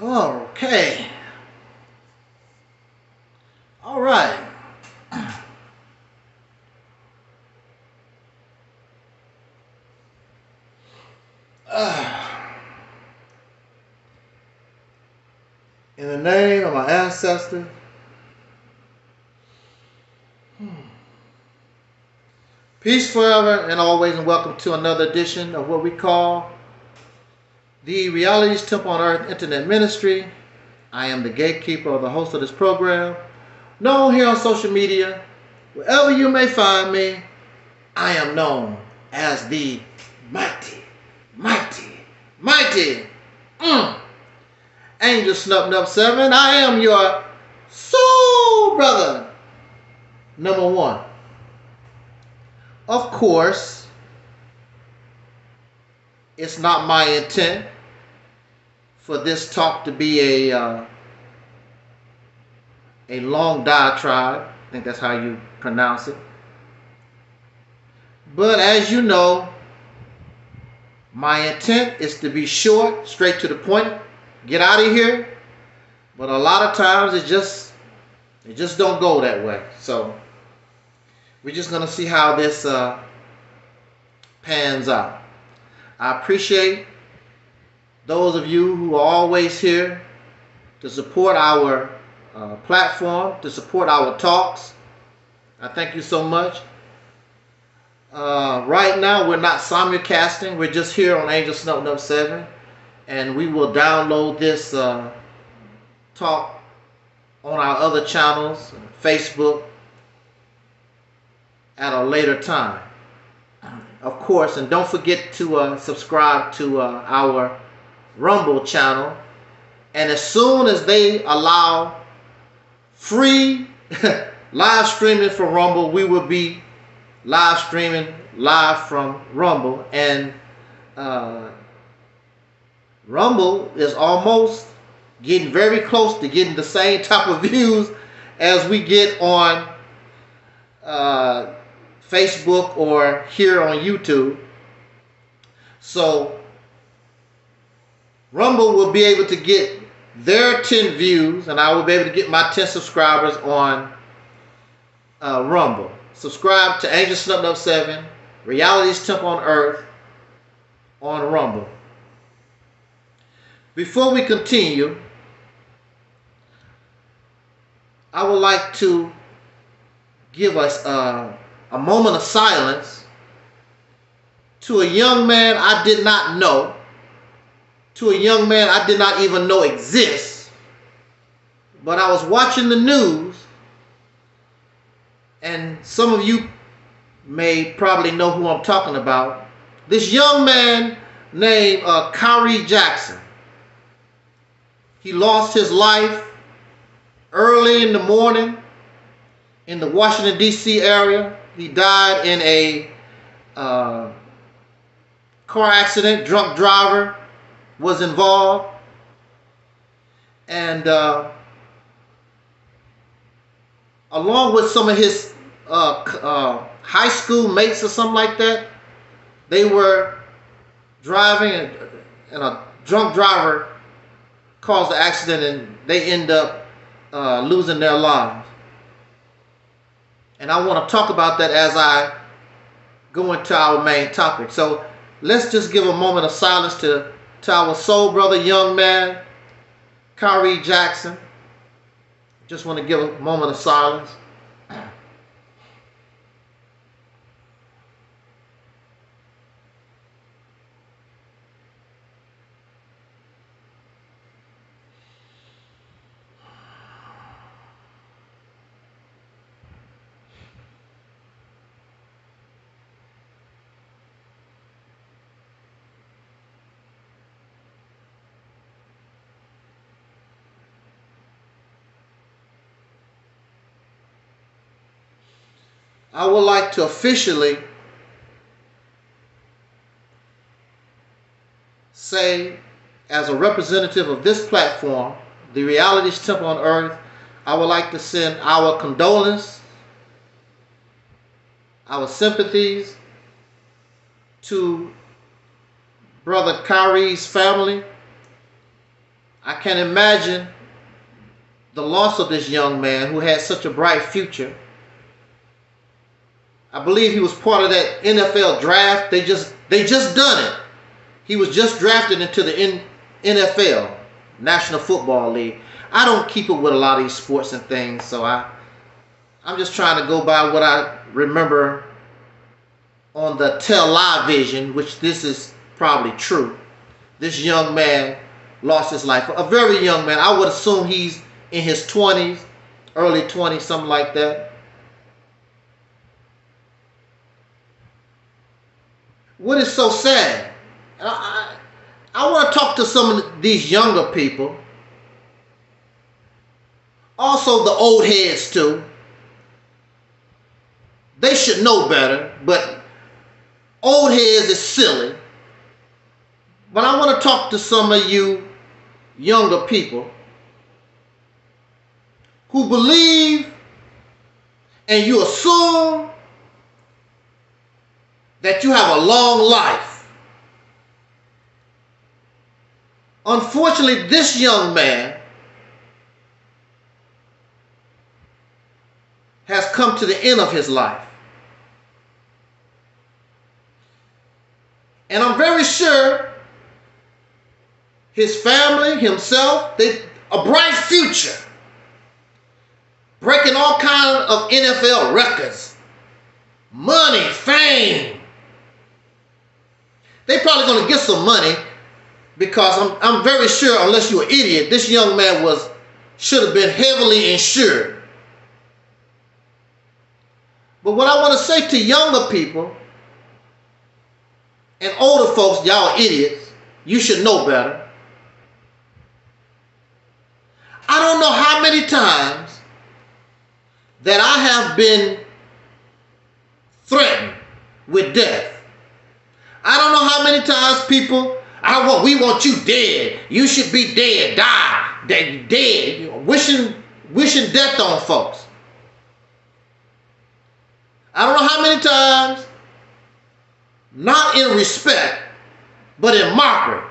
Okay. All right. Uh, in the name of my ancestors, peace forever and always, and welcome to another edition of what we call the Realities Temple on Earth Internet Ministry. I am the gatekeeper or the host of this program, known here on social media. Wherever you may find me, I am known as the mighty, mighty, mighty Angel Snub Nub 7. I am your soul brother, number one. Of course, it's not my intent for this talk to be a long diatribe. I think that's how you pronounce it. But as you know, my intent is to be short, straight to the point, get out of here. But a lot of times it just don't go that way. So we're just gonna see how this pans out. I appreciate those of you who are always here to support our platform, to support our talks. I thank you so much. Right now, we're not simulcasting. We're just here on Angel Snub Nub 7. And we will download this talk on our other channels, Facebook, at a later time. Of course, and don't forget to subscribe to our Rumble channel. And as soon as they allow free live streaming from Rumble, we will be live streaming live from Rumble. And Rumble is almost getting very close to getting the same type of views as we get on Facebook or here on YouTube. So Rumble will be able to get their 10 views, and I will be able to get my 10 subscribers on Rumble. Subscribe to Angel Snub Nub 7, Realities Temple on Earth on Rumble. Before we continue, I would like to give us a moment of silence to a young man I did not know, to a young man I did not even know exists, but I was watching the news, and some of you may probably know who I'm talking about. This young man named Kyrie Jackson. He lost his life early in the morning in the Washington, D.C. area. He died in a car accident. Drunk driver was involved. And along with some of his high school mates or something like that, they were driving, and a drunk driver caused the accident, and they end up losing their lives. And I want to talk about that as I go into our main topic. So let's just give a moment of silence to our soul brother, young man, Kyrie Jackson. Just want to give a moment of silence. I would like to officially say, as a representative of this platform, the Realities Temple on Earth, I would like to send our condolences, our sympathies to Brother Kyrie's family. I can imagine the loss of this young man who had such a bright future. I believe he was part of that NFL draft. They just done it. He was just drafted into the NFL, National Football League. I don't keep up with a lot of these sports and things, so I'm just trying to go by what I remember on the television, which this is probably true. This young man lost his life. A very young man. I would assume he's in his 20s, early 20s, something like that. What is so sad? I want to talk to some of these younger people. Also the old heads too. They should know better, but old heads is silly. But I want to talk to some of you younger people who believe and you assume that you have a long life. Unfortunately, this young man has come to the end of his life. And I'm very sure his family, himself, a bright future. Breaking all kinds of NFL records. Money, fame. They probably going to get some money because I'm very sure, unless you're an idiot, this young man should have been heavily insured. But what I want to say to younger people and older folks, y'all are idiots. You should know better. I don't know how many times that I have been threatened with death. I don't know how many times people, we want you dead. You should be dead, die, dead. You know, wishing death on folks. I don't know how many times, not in respect, but in mockery.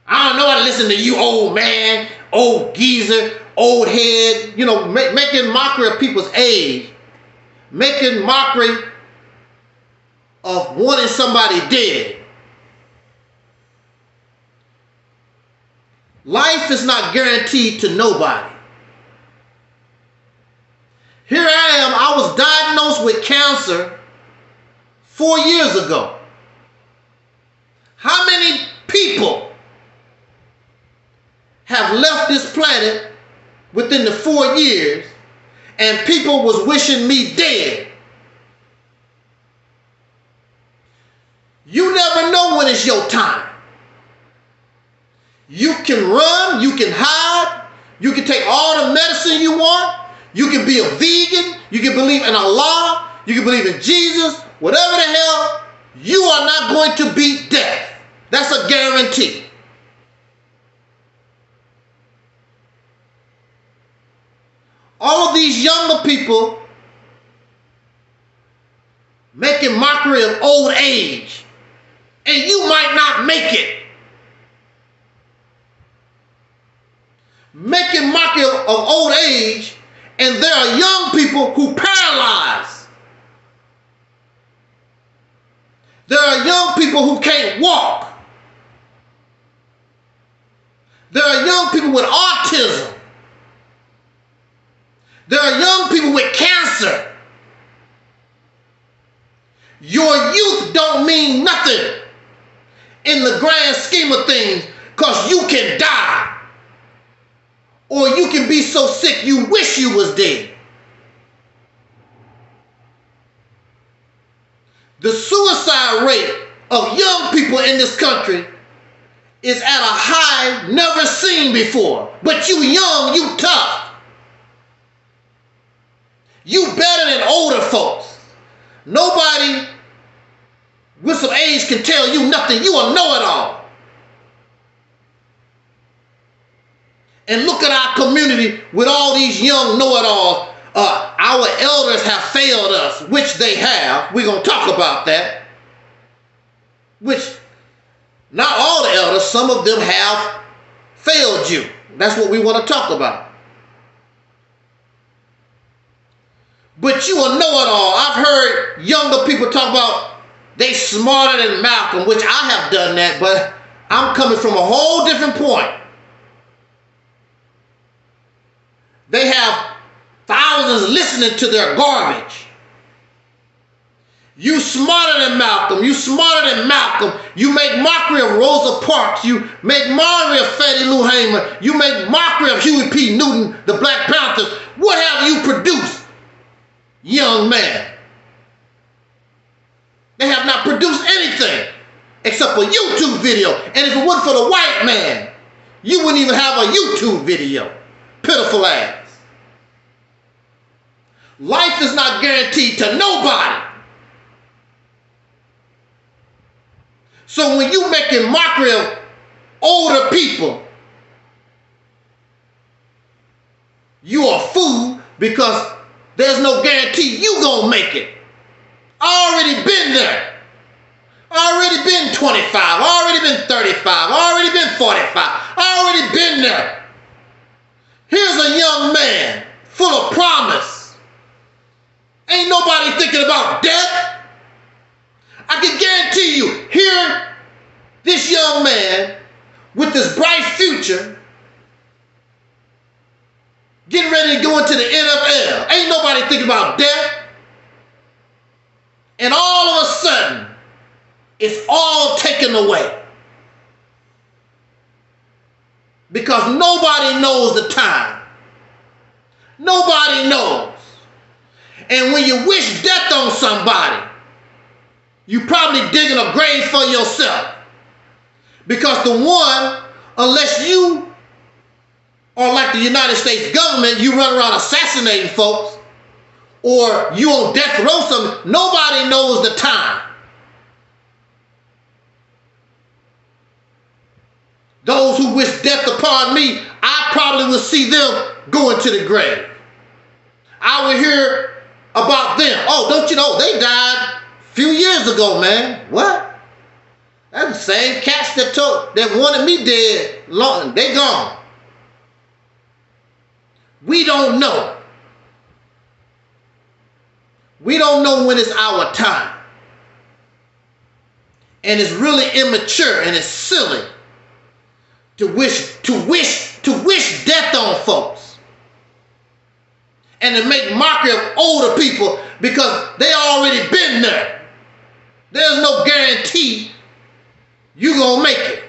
I don't know how to listen to you, old man, old geezer, old head, making mockery of people's age, making mockery of wanting somebody dead. Life is not guaranteed to nobody. Here I am, I was diagnosed with cancer 4 years ago. How many people have left this planet within the 4 years and people was wishing me dead? You never know when it's your time. You can run, you can hide, you can take all the medicine you want, you can be a vegan, you can believe in Allah, you can believe in Jesus, whatever the hell, you are not going to beat death. That's a guarantee. All of these younger people making mockery of old age, and you might not make it. Making mockery of old age, and there are young people who paralyzed. There are young people who can't walk. There are young people with autism. There are young people with cancer. Your youth don't mean nothing in the grand scheme of things, because you can die. Or you can be so sick you wish you was dead. The suicide rate of young people in this country is at a high never seen before. But you young, you tough. You better than older folks. Nobody with some age can tell you nothing. You a know-it-all. And look at our community with all these young know-it-alls. Our elders have failed us, which they have. We're going to talk about that. Which, not all the elders, some of them have failed you. That's what we want to talk about. But you a know-it-all. I've heard younger people talk about they smarter than Malcolm, which I have done that, but I'm coming from a whole different point. They have thousands listening to their garbage. You smarter than Malcolm. You smarter than Malcolm. You make mockery of Rosa Parks. You make mockery of Fannie Lou Hamer. You make mockery of Huey P. Newton, the Black Panthers. What have you produced, young man? They have not produced anything except a YouTube video. And if it wasn't for the white man, you wouldn't even have a YouTube video. Pitiful ass. Life is not guaranteed to nobody. So when you making mockery of older people, you a fool, because there's no guarantee you gonna make it. Already been there. Already been 25. Already been 35. Already been 45. Already been there. Here's a young man full of promise. Ain't nobody thinking about death. I can guarantee you, here, this young man with this bright future, getting ready to go into the NFL. Ain't nobody thinking about death. And all of a sudden, it's all taken away. Because nobody knows the time. Nobody knows. And when you wish death on somebody, you probably digging a grave for yourself. Because the one, unless you are like the United States government, you run around assassinating folks, or you on death row something, nobody knows the time. Those who wish death upon me, I probably will see them going to the grave. I will hear about them. Oh, don't you know, they died a few years ago, man. What? That's the same cats that wanted me dead. They gone. We don't know. We don't know when it's our time. And it's really immature and it's silly to wish death on folks. And to make mockery of older people because they already been there. There's no guarantee you gonna make it.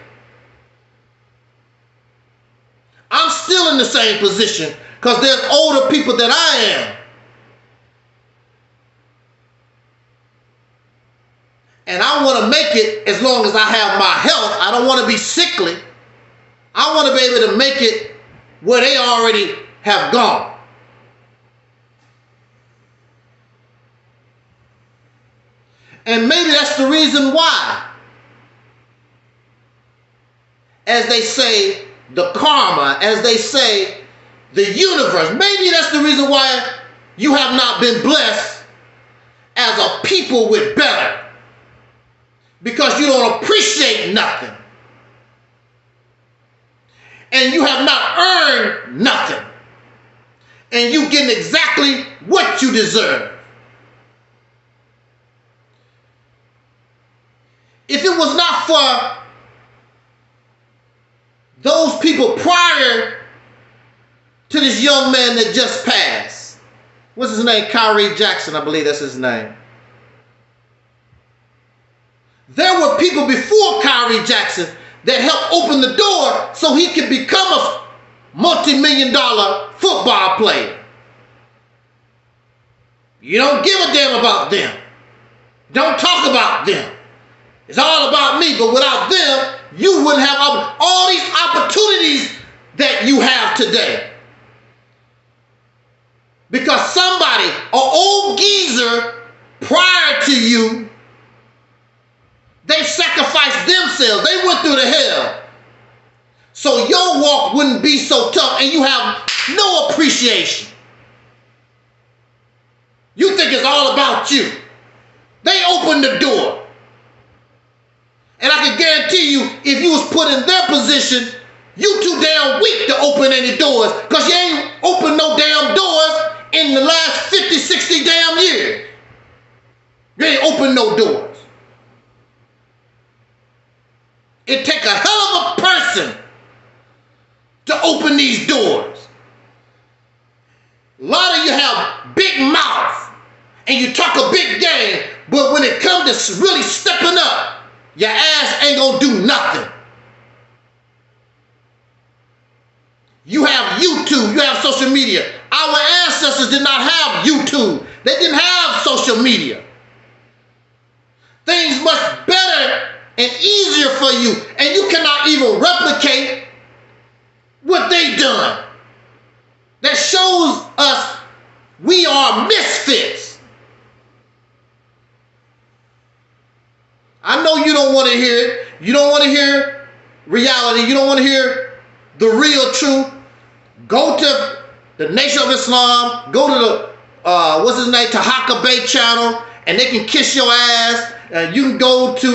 I'm still in the same position because there's older people that I am. And I want to make it as long as I have my health. I don't want to be sickly. I want to be able to make it where they already have gone. And maybe that's the reason why, as they say, the karma, as they say, the universe, maybe that's the reason why you have not been blessed as a people with better. Because you don't appreciate nothing. And you have not earned nothing. And you getting exactly what you deserve. If it was not for those people prior to this young man that just passed, what's his name? Kyrie Jackson, I believe that's his name. There were people before Kyrie Jackson that helped open the door so he could become a multi-million-dollar football player. You don't give a damn about them. Don't talk about them. It's all about me, but without them, you wouldn't have all these opportunities that you have today. Because somebody, an old geezer prior to you, they sacrificed themselves. They went through the hell. So your walk wouldn't be so tough and you have no appreciation. You think it's all about you. They opened the door. And I can guarantee you, if you was put in their position, You too damn weak to open any doors because you ain't opened no damn doors in the last 50, 60 damn years. You ain't opened no doors. It take a hell of a person to open these doors. A lot of you have big mouth and you talk a big game, but when it comes to really stepping up, your ass ain't gonna do nothing. You have YouTube, you have social media. Our ancestors did not have YouTube. They didn't have social media. Things much better and easier for you, and you cannot even replicate what they done. That shows us we are misfits. I know you don't want to hear it. You don't want to hear reality. You don't want to hear the real truth. Go to the Nation of Islam. Go to the, Tahaka Bay channel, and they can kiss your ass. You can go to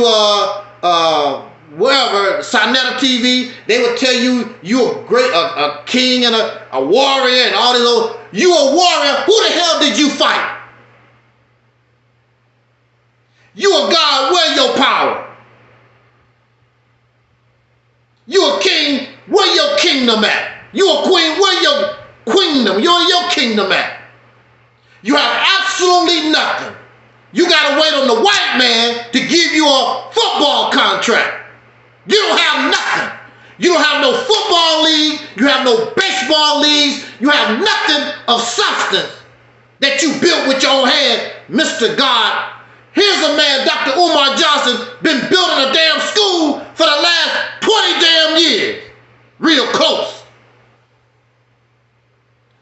wherever, Sinetta TV. They will tell you you're a great, a king and a warrior and all this old. You a warrior. Who the hell did you fight? You a god. Where your power? You a king. Where your kingdom at? You a queen. Where your queendom? You're your kingdom at? You have absolutely nothing. You got to wait on the white man to give you a football contract. You don't have nothing. You don't have no football league. You have no baseball leagues. You have nothing of substance that you built with your own hand, Mr. God. Here's a man, Dr. Umar Johnson, been building a damn school for the last 20 damn years. Real close.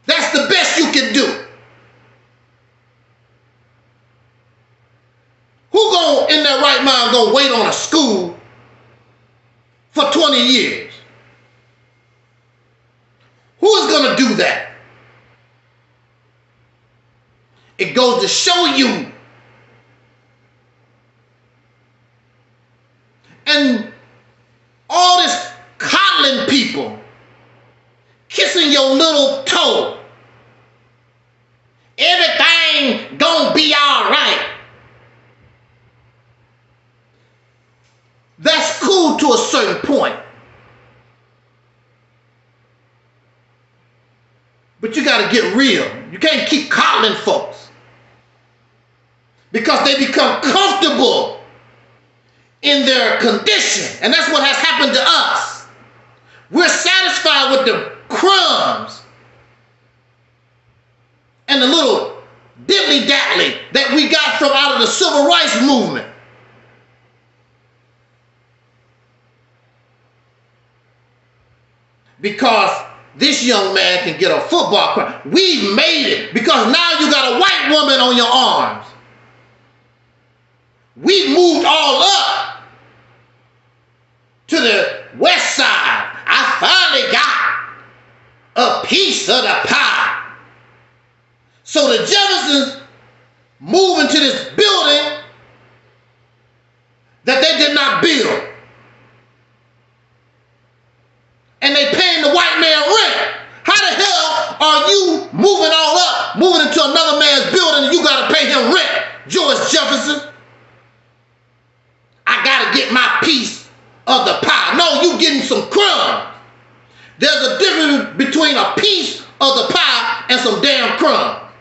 That's the best you can do. Who gonna, in their right mind, gonna wait on a school for 20 years? Who is gonna do that? It goes to show you. And all this coddling people, kissing your little toe. Everything gonna be all right. That's cool to a certain point. But you gotta get real. You can't keep coddling folks. Because they become comfortable in their condition. And that's what has happened to us. We're satisfied with the crumbs and the little diddly-daddly that we got from out of the civil rights movement. Because this young man can get a football crown. We've made it because now you got a white woman on your arms. We've moved all up to the west side. I finally got a piece of the pie. So the Jeffersons move into this building that they did not build. And they paying the white man rent. How the hell are you moving all up, moving into another man's building and you got to pay him rent, George Jefferson? I got to get my piece of the pie. No, you getting some crumbs. There's a difference between a piece of the pie and some damn crumbs.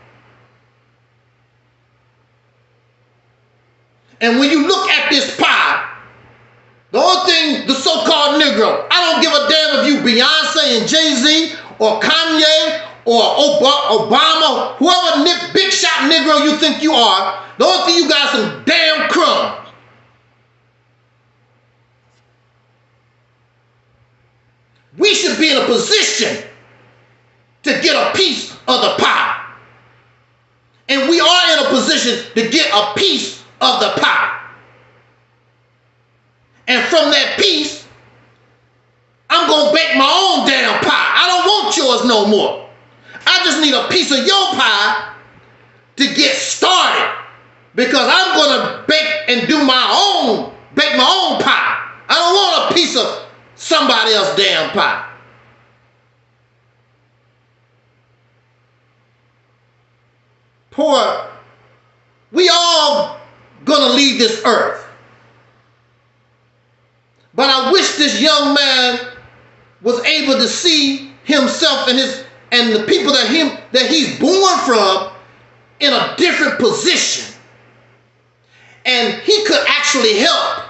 And when you look at this pie, the only thing, the so-called Negro, I don't give a damn if you Beyonce and Jay-Z or Kanye or Obama, whoever big shot Negro you think you are, the only thing you got is some damn crumbs. We should be in a position to get a piece of the pie. And we are in a position to get a piece of the pie. And from that piece, I'm going to bake my own damn pie. I don't want yours no more. I just need a piece of your pie to get started. Because I'm going to bake my own pie. I don't want a piece of somebody else's damn pie. poor, we all gonna leave this earth. But I wish this young man was able to see himself and the people that he's born from in a different position. And he could actually help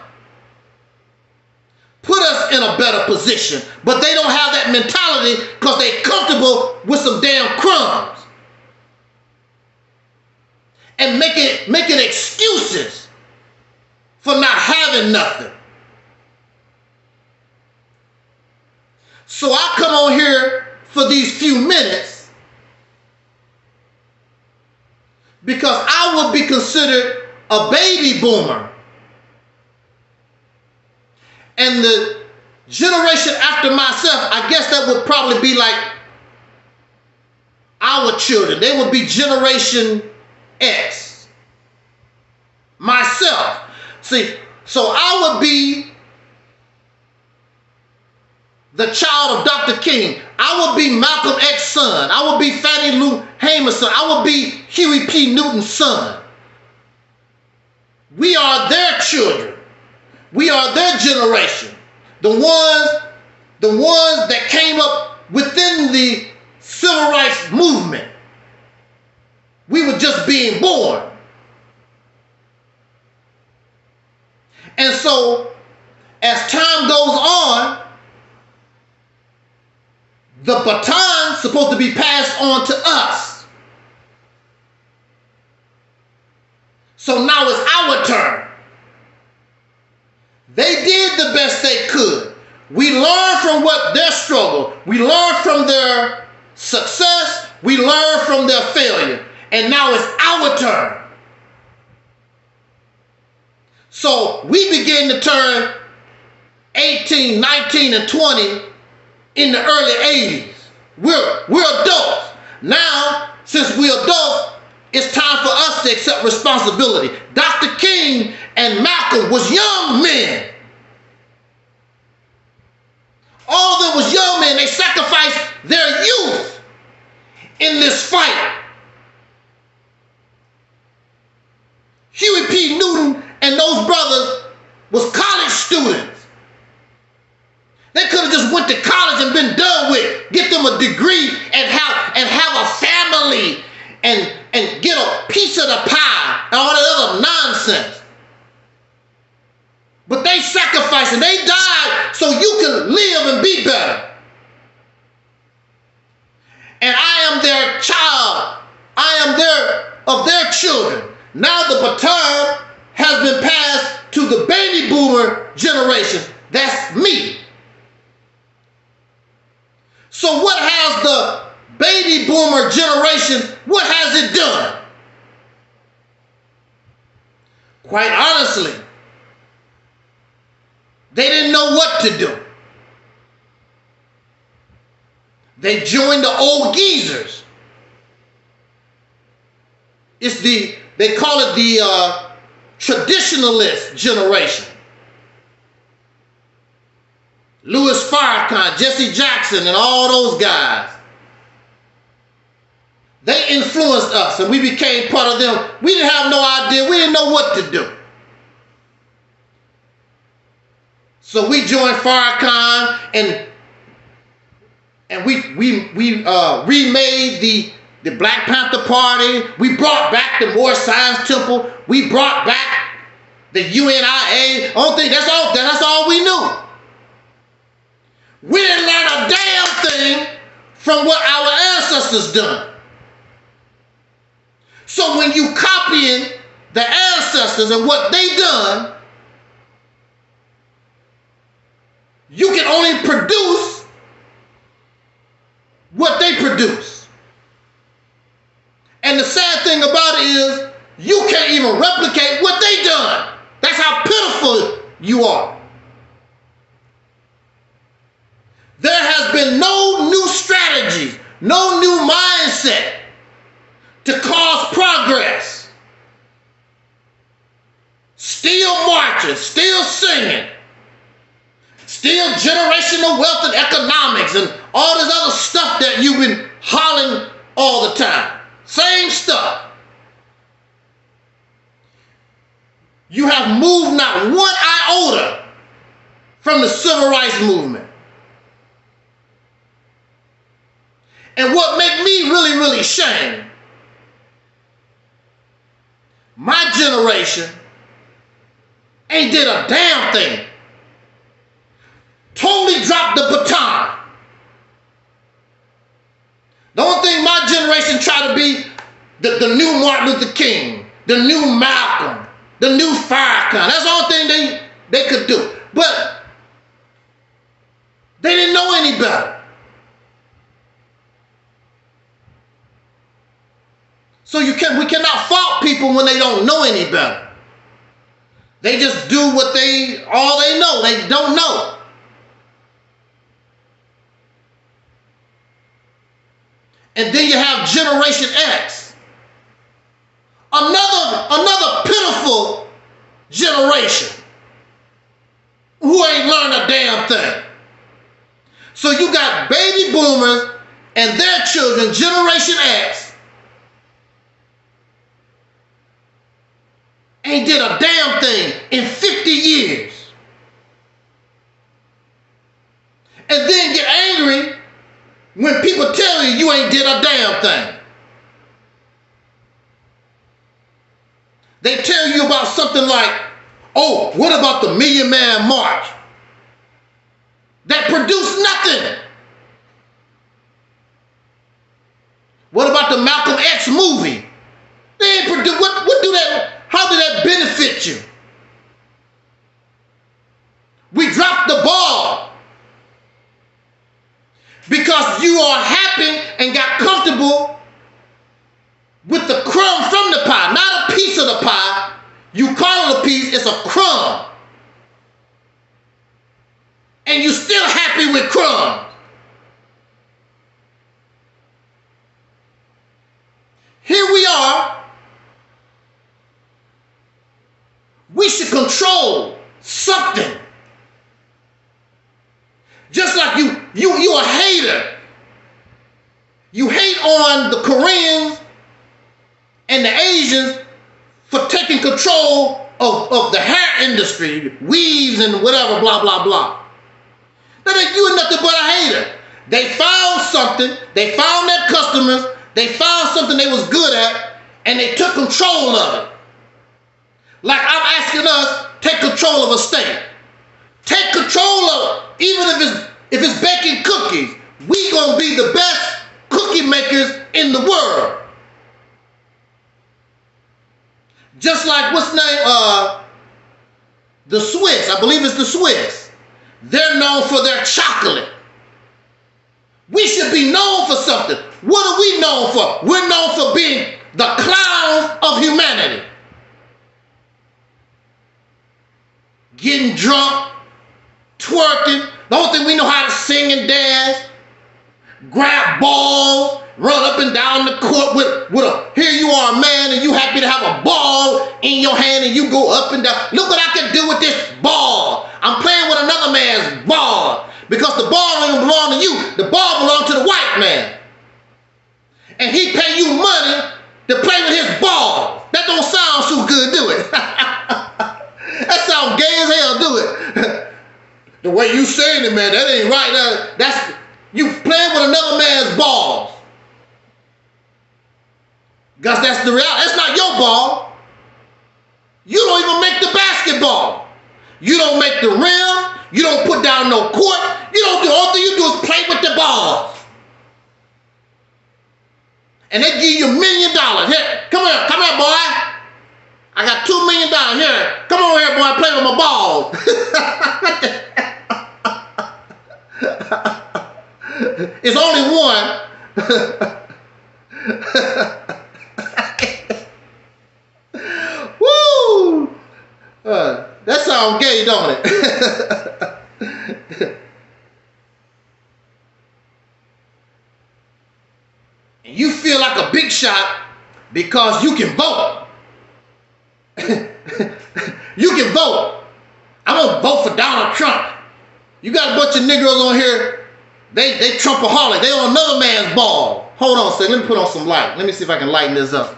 put us in a better position. But they don't have that mentality because they're comfortable with some damn crumbs. And making excuses for not having nothing. So I come on here for these few minutes because I would be considered a baby boomer. And the generation after myself, I guess that would probably be like our children. They would be Generation X. Myself. See, so I would be the child of Dr. King. I would be Malcolm X's son. I would be Fannie Lou Hamer's son. I would be Huey P. Newton's son. We are their children. We are their generation. The ones that came up within the civil rights movement. We were just being born. And so, as time goes on, the baton's supposed to be passed on to us. So now it's our turn. They did the best they could. We learned from what their struggle. We learned from their success. We learned from their failure. And now it's our turn. So we begin to turn 18, 19, and 20 in the early 80s. We're adults. Now, since we're adults, it's time for us to accept responsibility. Dr. King and Malcolm was young men. All of them was young men. They sacrificed their youth in this fight. Huey P. Newton and those brothers was college students. They could have just went to college and been done with, get them a degree and have a family and get a piece of the pie and all that other nonsense. But they sacrificed and they died so you can live and be better. And I am their child. I am of their children. Now the baton has been passed to the baby boomer generation. That's me. So what has the baby boomer generation, what has it done? Quite honestly, they didn't know what to do. They joined the old geezers. They call it the traditionalist generation. Louis Farrakhan, Jesse Jackson, and all those guys. They influenced us and we became part of them. We didn't have no idea. We didn't know what to do. So we joined Farrakhan and we remade the Black Panther Party. We brought back the Moore Science Temple. We brought back the UNIA. That's all we knew. We didn't learn a damn thing from what our ancestors done. So when you copying the ancestors and what they done, you can only produce what they produce. And the sad thing about it is you can't even replicate what they done. That's how pitiful you are. There has been no new strategies, no new mindset to cause progress. Still marching, still singing, still generational wealth and economics and all this other stuff that you've been hollering all the time. Same stuff. You have moved not one iota from the civil rights movement. And what make me really, really ashamed, my generation ain't did a damn thing. Totally dropped the baton. The only thing my generation tried to be the new Martin Luther King, the new Malcolm, the new Farrakhan. That's the only thing they could do. But they didn't know any better. So we cannot fault people when they don't know any better. They just do all they know. They don't know. And then you have Generation X. Another pitiful generation who ain't learned a damn thing. So you got baby boomers and their children, Generation X, ain't did a damn thing in 50 years. And then get angry when people tell you ain't did a damn thing. They tell you about something like, oh, what about the Million Man March? That produced nothing. What about the Malcolm X movie? They ain't produced, what do that, how did that benefit you? We dropped the ball because you are happy and got comfortable with the crumb from the pie, not a piece of the pie. You call it a piece, it's a crumb. And you still happy with crumbs. Here we are. We should control something. Just like you a hater. You hate on the Koreans and the Asians for taking control of the hair industry, weaves and whatever, blah, blah, blah. That ain't you nothing but a hater. They found something, they found their customers, they found something they was good at, and they took control of it. Like I'm asking us, take control of a state. Take control of it. Even if it's baking cookies, we gonna be the best cookie makers in the world. Just like what's the name? The Swiss. I believe it's the Swiss. They're known for their chocolate. We should be known for something. What are we known for? We're known for being the clowns of humanity. Getting drunk, twerking. The only thing we know how to sing and dance. Grab balls, run up and down the court with a, here you are a man and you happy to have a ball in your hand and you go up and down. Look what I can do with this ball. I'm playing with another man's ball because the ball don't belong to you. The ball belongs to the white man. And he pay you money to play with his ball. That don't sound so good, do it? That sounds gay as hell, do it? The way you saying it, man, that ain't right. That's you playing with another man's balls. Because that's the reality. That's not your ball. You don't even make the basketball. You don't make the rim. You don't put down no court. You don't do, all you do is play with the balls. And they give you $1 million. Here, come here, boy. I got $2 million here. Come over here, boy, play with my balls. It's only one. Woo! That sounds gay, don't it? And you feel like a big shot because you can vote. You can vote. I'm gonna vote for Donald Trump. You got a bunch of Negroes on here. They Trumpaholic. They on another man's ball. Hold on a second. Let me put on some light. Let me see if I can lighten this up.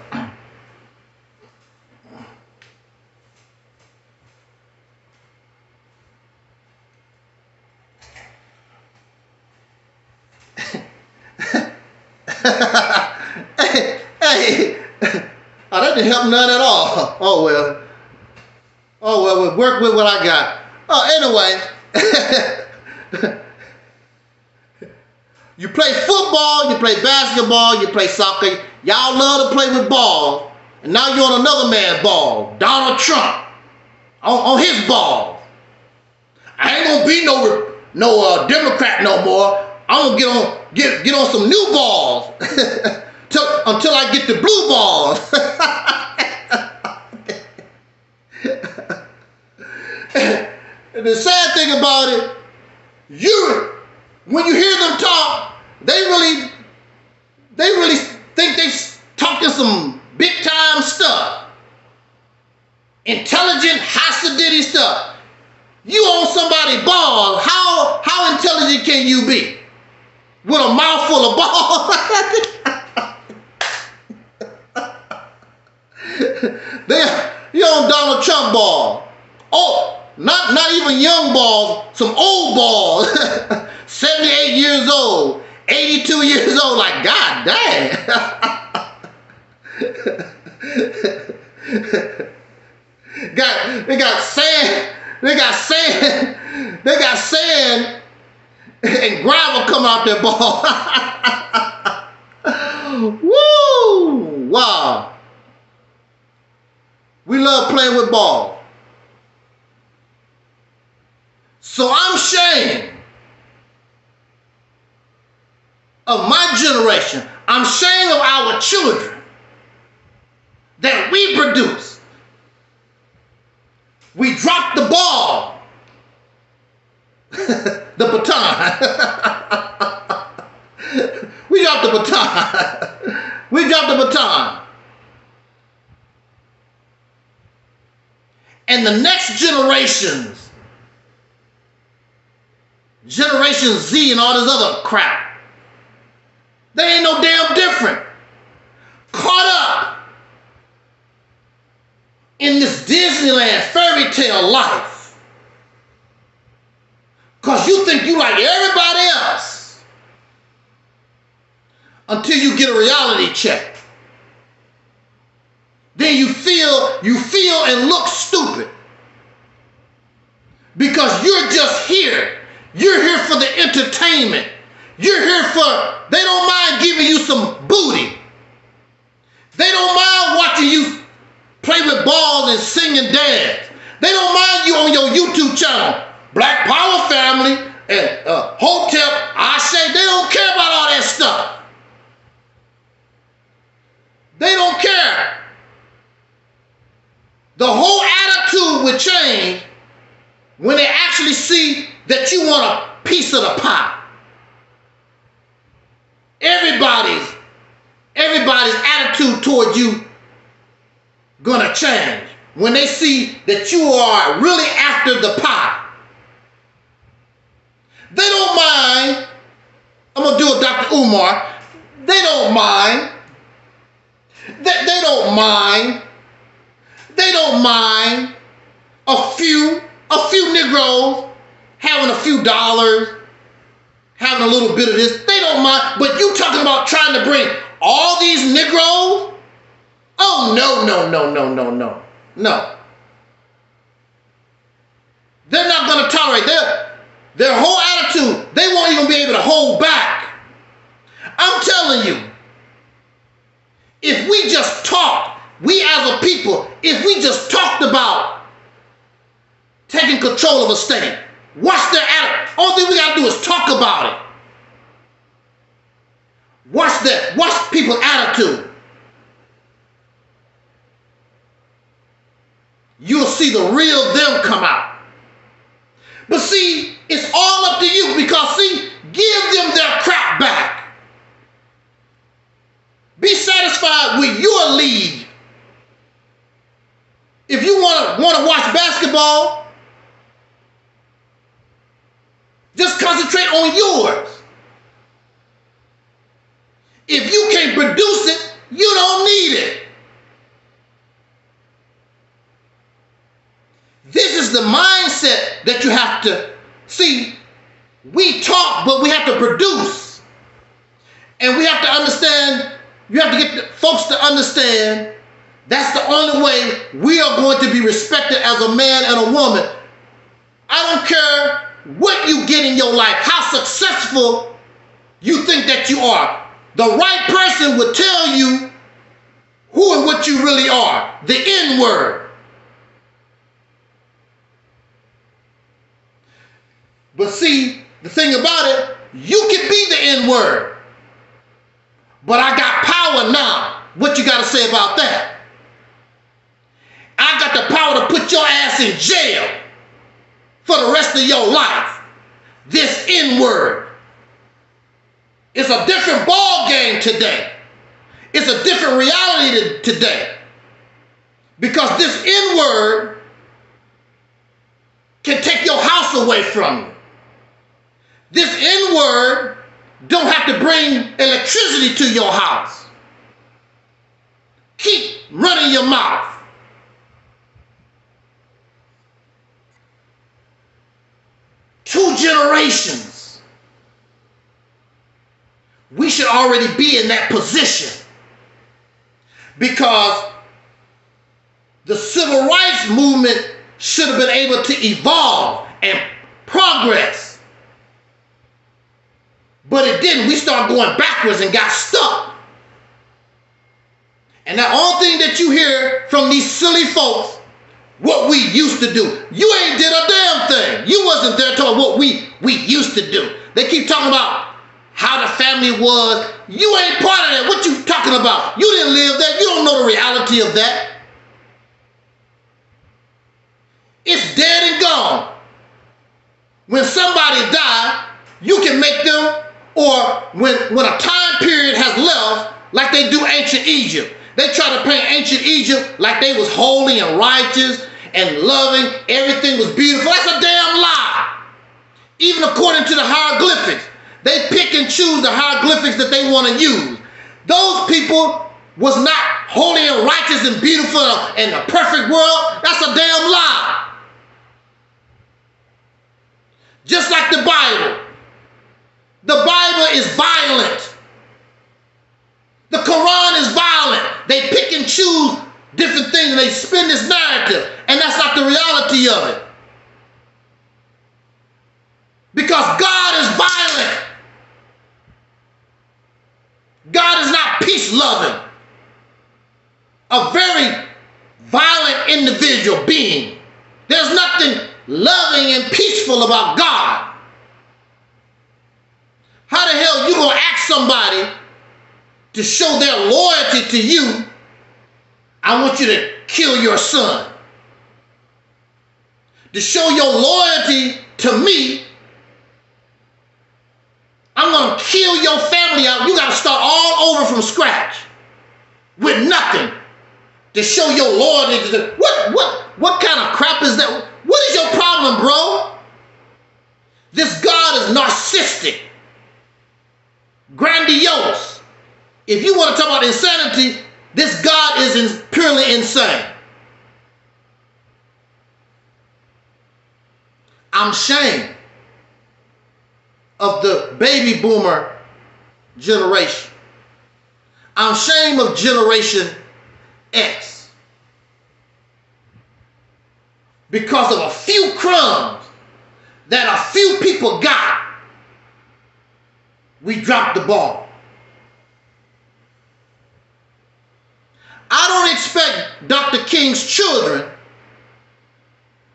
Hey, oh, that didn't help none at all. Oh well. Oh well, we'll work with what I got. Oh, anyway. You play football, you play basketball, you play soccer. Y'all love to play with balls. And now you're on another man's ball, Donald Trump, on his ball. I ain't gonna be no Democrat no more. I'm gonna get on some new balls until I get the blue balls. And the sad thing about it, when you hear them talk, they really think they talking some big time stuff, intelligent, high stuff. You on somebody's ball, how intelligent can you be with a mouthful of balls? You're on Donald Trump ball. Oh, not even young balls, some old balls. 78 years old, 82 years old, like God dang. They got sand and gravel coming out their ball. Woo! Wow. We love playing with balls. So I'm ashamed of my generation. I'm ashamed of our children that we produce. We dropped the ball. The baton. We dropped the baton. We dropped the baton. And the next Generation Z and all this other crap, they ain't no damn different. Caught up in this Disneyland fairy tale life. Because you think you like everybody else until you get a reality check. Then you feel and look stupid. Because you're just here. You're here for the entertainment. You're here they don't mind giving you some booty. They don't mind watching you play with balls and sing and dance. They don't mind you on your YouTube channel. Black Power Family and Hotep, I say they don't care about all that stuff. They don't care. The whole attitude would change when they actually see that you want a piece of the pie. Everybody's attitude towards you gonna change when they see that you are really after the pie. They don't mind. I'm gonna do a Dr. Umar. They don't mind. They don't mind. They don't mind a few Negroes having a few dollars, having a little bit of this. They don't mind. But you talking about trying to bring all these Negroes? Oh, no. No. They're not going to tolerate their whole attitude. They won't even be able to hold back. I'm telling you, if we just talked, we as a people, if we just talked about taking control of a state, watch their attitude. Only thing we got to do is talk about it. Watch people's attitude. You'll see the real them come out. But see, it's all up to you because see, give them their crap back. Be satisfied with your league. If you want to watch basketball, just concentrate on yours. If you can't produce it, you don't need it. This is the mindset that you have to see. We talk, but we have to produce. And we have to understand, you have to get the folks to understand that's the only way we are going to be respected as a man and a woman. I don't care what you get in your life, how successful you think that you are. The right person will tell you who and what you really are. The N-word. But see, the thing about it, you can be the N-word. But I got power now. What you got to say about that? I got the power to put your ass in jail for the rest of your life. This N-word. It's a different ball game today. It's a different reality today. Because this N-word can take your house away from you. This N-word don't have to bring electricity to your house. Keep running your mouth. Two generations. We should already be in that position. Because the civil rights movement should have been able to evolve and progress. But it didn't. We started going backwards and got stuck. And the only thing that you hear from these silly folks, what we used to do. You ain't did a damn thing. You wasn't there talking what we used to do. They keep talking about how the family was. You ain't part of that. What you talking about? You didn't live that. You don't know the reality of that. It's dead and gone. When somebody died, you can make them, or when a time period has left, like they do ancient Egypt. They try to paint ancient Egypt like they was holy and righteous and loving. Everything was beautiful. That's a damn lie. Even according to the hieroglyphics, they pick and choose the hieroglyphics that they want to use. Those people was not holy and righteous and beautiful in a perfect world. That's a damn lie. Just like the Bible. The Bible is violent. The Quran is violent. They pick and choose different things and they spin this narrative. And that's not the reality of it. Because God is violent. God is not peace-loving. A very violent individual being. There's nothing loving and peaceful about God. How the hell you gonna ask somebody to show their loyalty to you? I want you to kill your son. To show your loyalty to me, I'm going to kill your family out. You got to start all over from scratch with nothing to show your loyalty to the, what kind of crap is that? What is your problem, bro? This God is narcissistic, grandiose. If you want to talk about insanity, this God is purely insane. I'm ashamed of the baby boomer generation. I'm ashamed of Generation X. Because of a few crumbs that a few people got, we dropped the ball. I don't expect Dr. King's children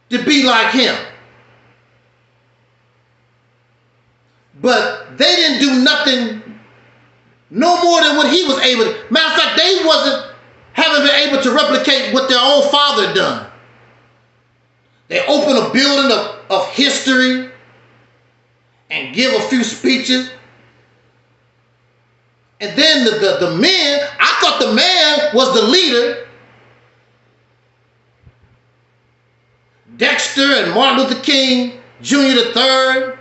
to be like him. But they didn't do nothing no more than what he was able to. Matter of fact, they haven't been able to replicate what their own father done. They open a building of history and give a few speeches. And then the men, I thought the man was the leader. Dexter and Martin Luther King Jr. III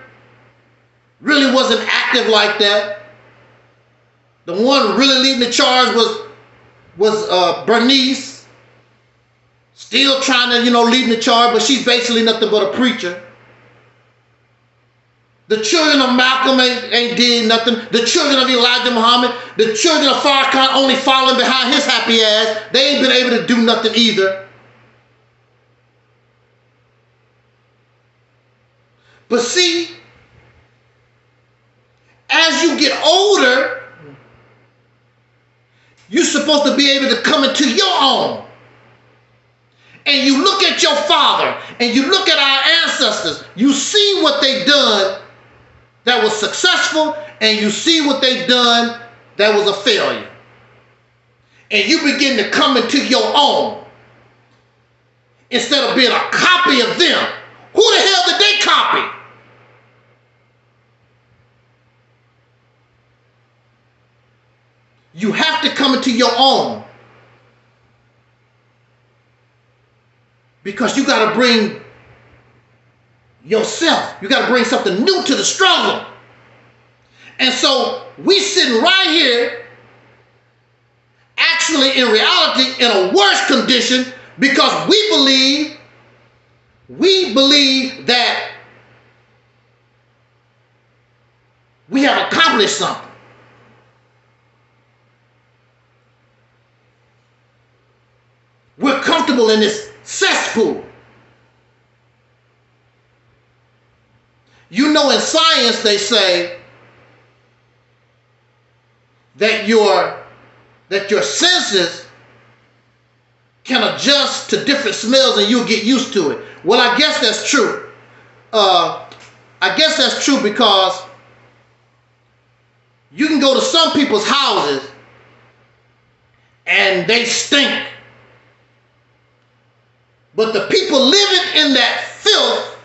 really wasn't active like that. The one really leading the charge was Bernice. Still trying to, leading the charge, but she's basically nothing but a preacher. The children of Malcolm ain't did nothing. The children of Elijah Muhammad, the children of Farrakhan only following behind his happy ass. They ain't been able to do nothing either. But see, as you get older, you're supposed to be able to come into your own. And you look at your father and you look at our ancestors. You see what they done that was successful, and you see what they done that was a failure. And you begin to come into your own instead of being a copy of them. Who the hell did they copy? You have to come into your own, because you got to bring yourself. You got to bring something new to the struggle. And so we sitting right here, actually in reality, in a worse condition, because we believe that we have accomplished something. We're comfortable in this cesspool. You know, in science they say that your senses can adjust to different smells and you'll get used to it. Well, I guess that's true. I guess that's true because you can go to some people's houses and they stink. But the people living in that filth,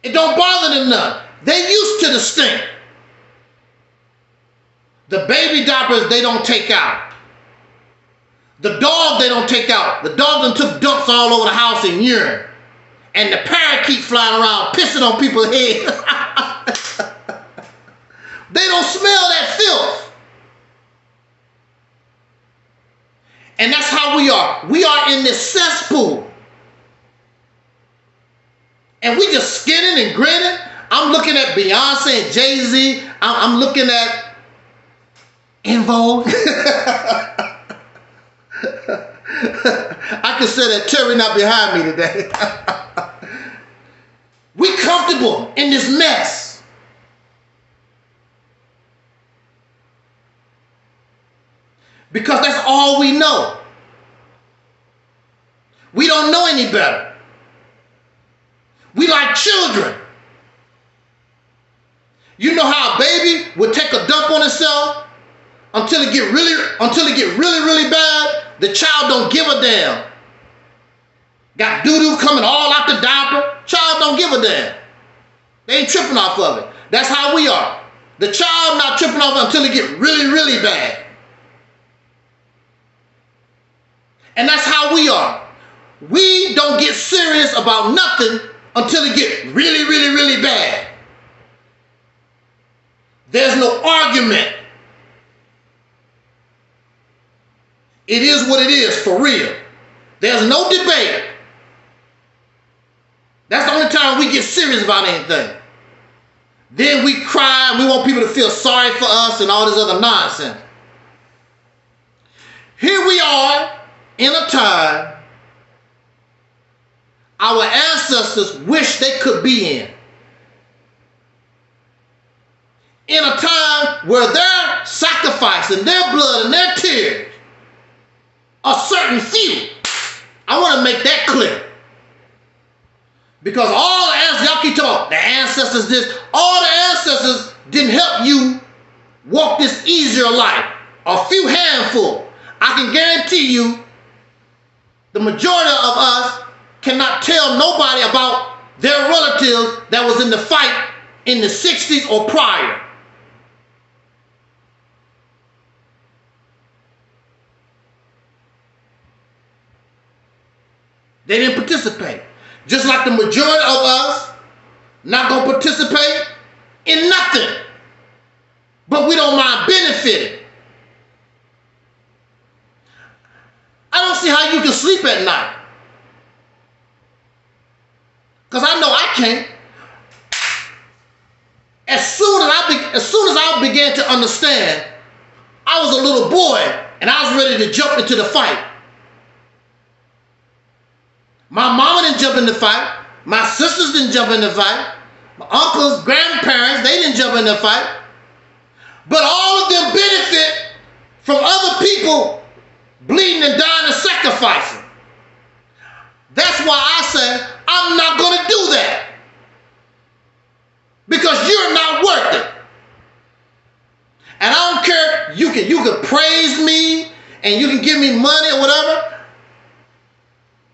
it don't bother them none. They used to the stink. The baby diapers, they don't take out. The dog, they don't take out. The dog done took dumps all over the house in urine. And the parakeet flying around pissing on people's heads. They don't smell that filth. And that's how we are. We are in this cesspool. And we just skinning and grinning. I'm looking at Beyonce and Jay-Z. I'm looking at En Vogue. I can say that Terry not behind me today. We comfortable in this mess. Because that's all we know. We don't know any better. We like children. You know how a baby would take a dump on itself until it get really bad? The child don't give a damn. Got doo-doo coming all out the diaper. Child don't give a damn. They ain't tripping off of it. That's how we are. The child not tripping off it until it get really bad. And that's how we are. We don't get serious about nothing until it get really bad. There's no argument. It is what it is, for real. There's no debate. That's the only time we get serious about anything. Then we cry and we want people to feel sorry for us and all this other nonsense. Here we are in a time our ancestors wish they could be in. In a time where their sacrifice and their blood and their tears are certain few. I want to make that clear. Because all the ancestors, y'all keep talking, the ancestors this, all the ancestors didn't help you walk this easier life. A few handful. I can guarantee you the majority of us cannot tell nobody about their relatives that was in the fight in the 60s or prior. They didn't participate. Just like the majority of us not going to participate in nothing. But we don't mind benefiting. I don't see how you can sleep at night. Because I know I can't. I began to understand, I was a little boy and I was ready to jump into the fight. My mama didn't jump in the fight. My sisters didn't jump in the fight. My uncles, grandparents, they didn't jump in the fight. But all of them benefit from other people bleeding and dying and sacrificing. That's why I say I'm not going to do that. Because you're not worth it. And I don't care, you can praise me and you can give me money or whatever.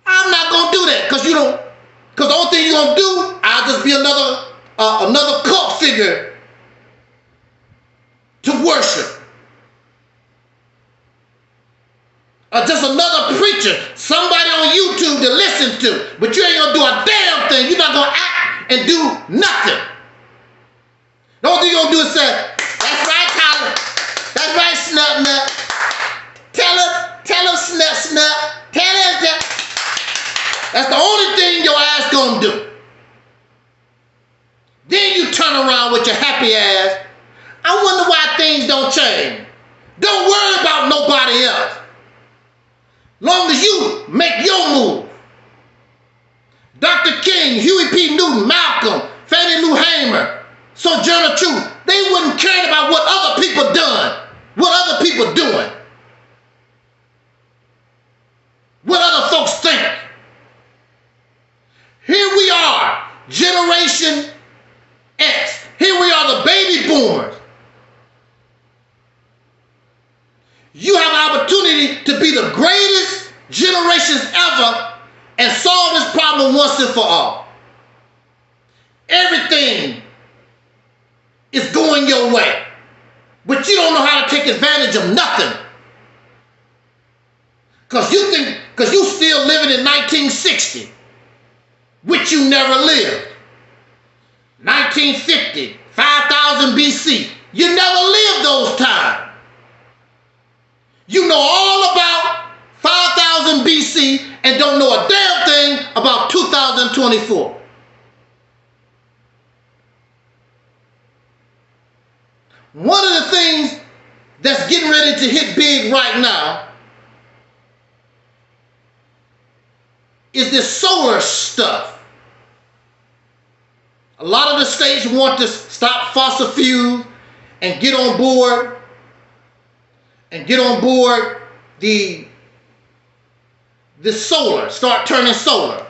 I'm not going to do that because the only thing you're going to do, I'll just be another cult figure to worship. Or just another preacher, somebody on YouTube to listen to. But you ain't going to do a damn thing. You're not going to act and do nothing. The only thing you're going to do is say, that's right, Tyler. That's right, Snap Nut. Tell him, Snap Snap. Tell him that. That's the only thing your ass going to do. Then you turn around with your happy ass. I wonder why things don't change. Don't worry about nobody else. Long as you make your move. Dr. King, Huey P. Newton, Malcolm, Fannie Lou Hamer, Sojourner Truth, they wouldn't care about what other people done, what other people doing, what other folks think. Here we are, Generation X. Here we are, the baby boomers. You have an opportunity to be the greatest generations ever and solve this problem once and for all. Everything is going your way, but you don't know how to take advantage of nothing. Because you still living in 1960, which you never lived. 1950, 5000 BC, you never lived those times. You know all about 5000 BC and don't know a damn thing about 2024. One of the things that's getting ready to hit big right now is this solar stuff. A lot of the states want to stop fossil fuels and get on board the solar, start turning solar.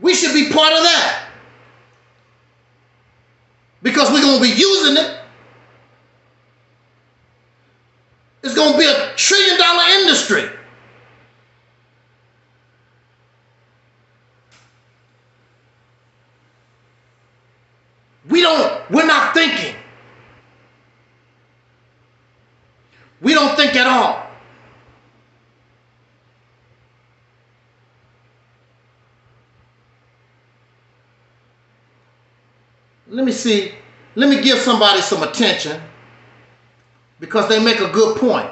We should be part of that because we're going to be using it. It's going to be $1 trillion industry. We're not thinking. We don't think at all. Let me see. Let me give somebody some attention because they make a good point.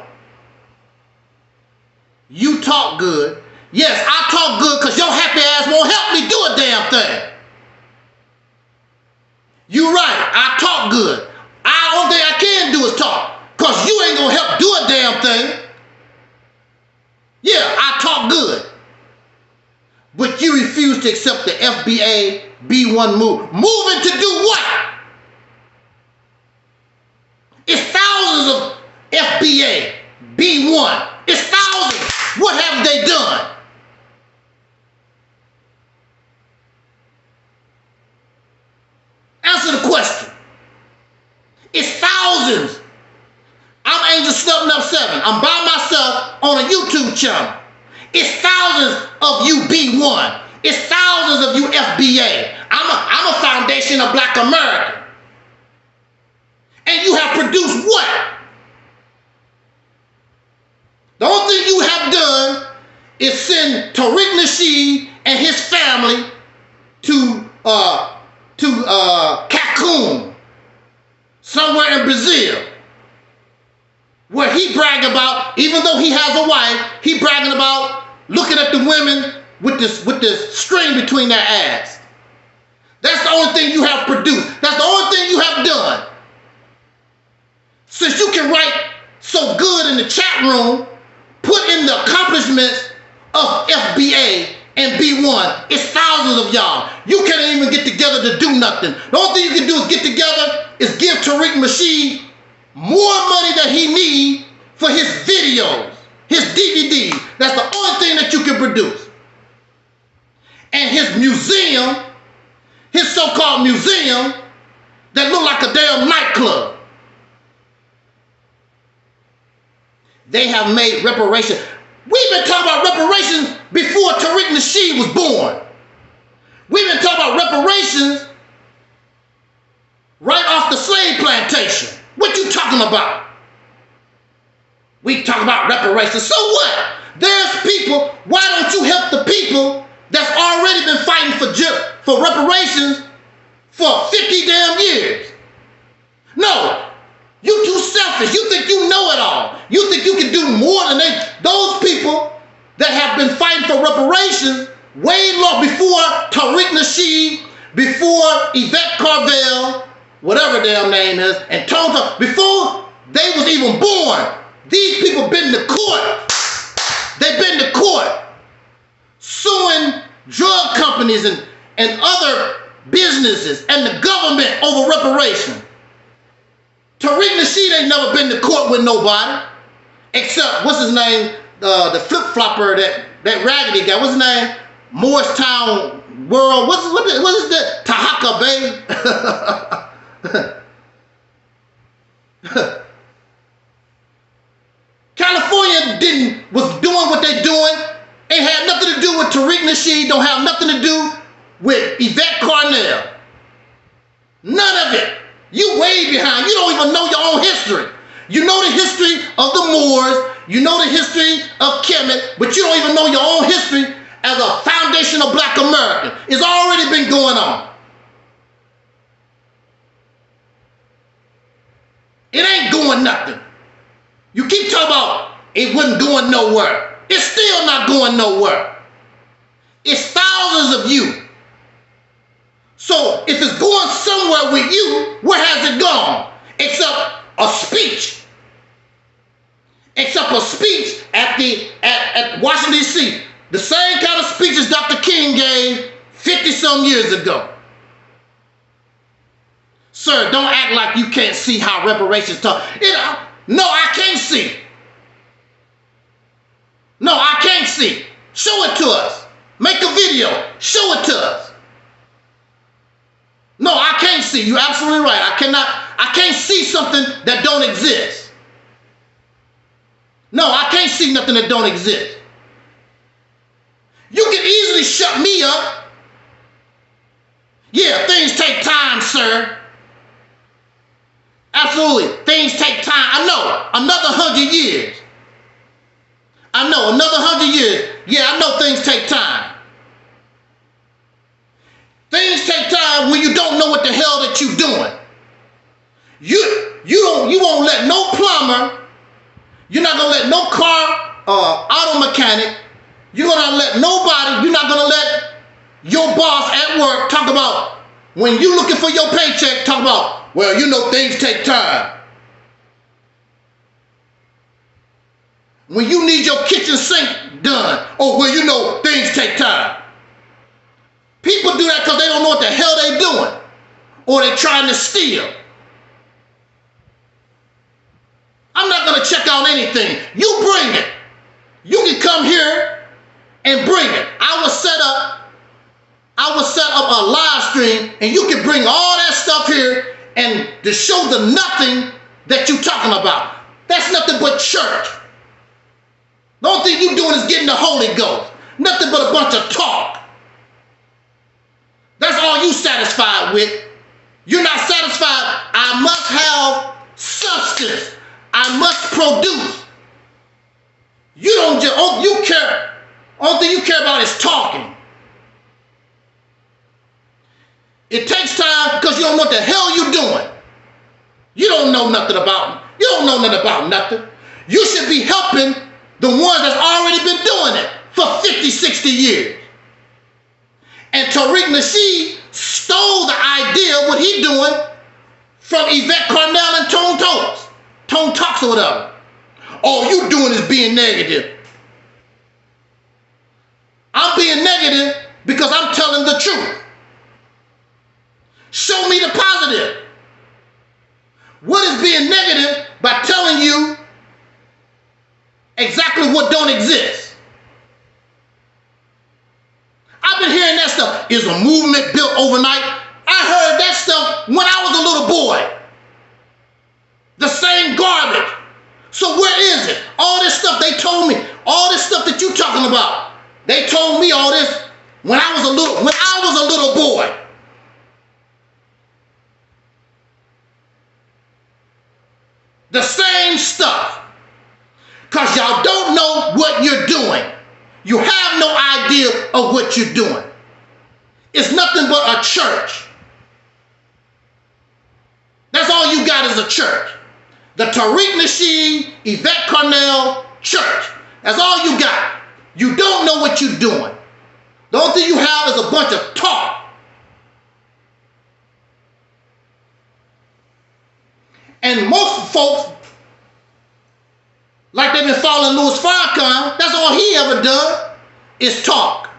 You talk good. Yes, I talk good because your happy ass won't help me do a damn thing. You right, I talk good. The only thing I can do is talk. Because you ain't going to help do a damn thing. Yeah, I talk good. But you refuse to accept the FBA B1 move. Moving to do what? It's thousands of FBA B1. It's thousands. What have they done? Answer the question. It's thousands. I'm Angel Snub Nub 7. I'm by myself on a YouTube channel. It's thousands of you B1. It's thousands of you FBA. I'm a foundation of Black America. And you have produced what? The only thing you have done is send Tariq Nasheed and his family to Cancun, somewhere in Brazil, where he bragged about, even though he has a wife, he bragging about looking at the women with this string between their ass. That's the only thing you have produced. That's the only thing you have done. Since you can write so good in the chat room, put in the accomplishments of FBA and B1. It's thousands of y'all. You can't even get together to do nothing. The only thing you can do is get together, is give Tariq Nasheed more money than he needs for his videos, his DVDs. That's the only thing that you can produce. And his museum, his so-called museum, that look like a damn nightclub. They have made reparations. We've been talking about reparations before Tariq Nasheed was born. We've been talking about reparations right off the slave plantation. What you talking about? We talk about reparations. So what? There's people. Why don't you help the people that's already been fighting for reparations for 50 damn years? No. You too selfish. You think you know it all. You think you can do more than those people that have been fighting for reparations way long before Tariq Nasheed, before Yvette Carvell, whatever their name is, and Tony, before they was even born. These people been to court. They've been to court suing drug companies and other businesses and the government over reparations. Tariq Nasheed ain't never been to court with nobody, except, what's his name, the flip-flopper, that raggedy guy, what's his name, Morristown World, what is that, Tahaka Bay? California was doing what they doing, ain't had nothing to do with Tariq Nasheed, don't have nothing to do with Yvette Carnell. None of it. You way behind. You don't even know your own history. You know the history of the Moors. You know the history of Kemet, but you don't even know your own history as a foundation of Black American. It's already been going on. It ain't going nothing. You keep talking about it wasn't going nowhere. It's still not going nowhere. It's thousands of you. So if it's going somewhere with you, where has it gone? Except a speech. Except a speech at Washington, D.C. The same kind of speeches Dr. King gave 50-some years ago. Sir, don't act like you can't see how reparations talk. No, I can't see. No, I can't see. Show it to us. Make a video. Show it to us. No, I can't see. You're absolutely right. I can't see something that don't exist. No, I can't see nothing that don't exist. You can easily shut me up. Yeah, things take time, sir. Absolutely. Things take time. I know. Another 100 years. I know. Another 100 years. Yeah, I know things take time. Things take time when you don't know what the hell that you're doing. You won't let no plumber, you're not gonna let no car auto mechanic, you're not gonna let nobody, you're not gonna let your boss at work talk about when you looking for your paycheck, talk about, well, you know things take time. When you need your kitchen sink done, oh, well, you know things take time. People do that because they don't know what the hell they're doing. Or they're trying to steal. I'm not going to check out anything. You bring it. You can come here and bring it. I will set up a live stream and you can bring all that stuff here and to show the nothing that you're talking about. That's nothing but church. The only thing you're doing is getting the Holy Ghost. Nothing but a bunch of talk. That's all you satisfied with. You're not satisfied. I must have substance. I must produce. You don't just, you care. Only thing you care about is talking. It takes time because you don't know what the hell you're doing. You don't know nothing about, you don't know nothing about nothing. You should be helping the ones that's already been doing it for 50, 60 years. And Tariq Nasheed stole the idea of what he doing from Yvette Carnell and Tone Talks or whatever. All you doing is being negative. I'm being negative because I'm telling the truth. Show me the positive. What is being negative by telling you exactly what don't exist? I've been hearing that stuff. Is a movement built overnight? I heard that stuff when I was a little boy. The same garbage. So where is it? All this stuff they told me, all this stuff that you talking about, they told me all this when I was a little boy. The same stuff. Because y'all don't know what you're doing. You have no idea of what you're doing. It's nothing but a church. That's all you got is a church. The Tariq Nasheed, Yvette Carnell church. That's all you got. You don't know what you're doing. The only thing you have is a bunch of talk. And most folks, like they've been following Louis Farrakhan, that's all he ever done is talk.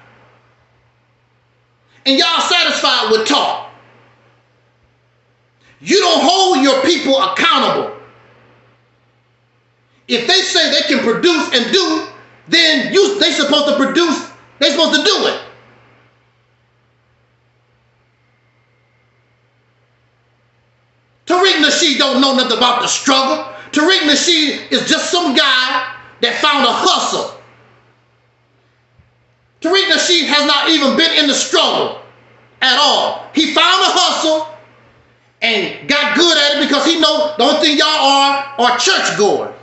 And y'all satisfied with talk. You don't hold your people accountable. If they say they can produce and do, then they supposed to produce, they supposed to do it. Tariq Nasheed don't know nothing about the struggle. Tariq Nasheed is just some guy that found a hustle. Tariq Nasheed has not even been in the struggle at all. He found a hustle and got good at it because he know the only thing y'all are churchgoers.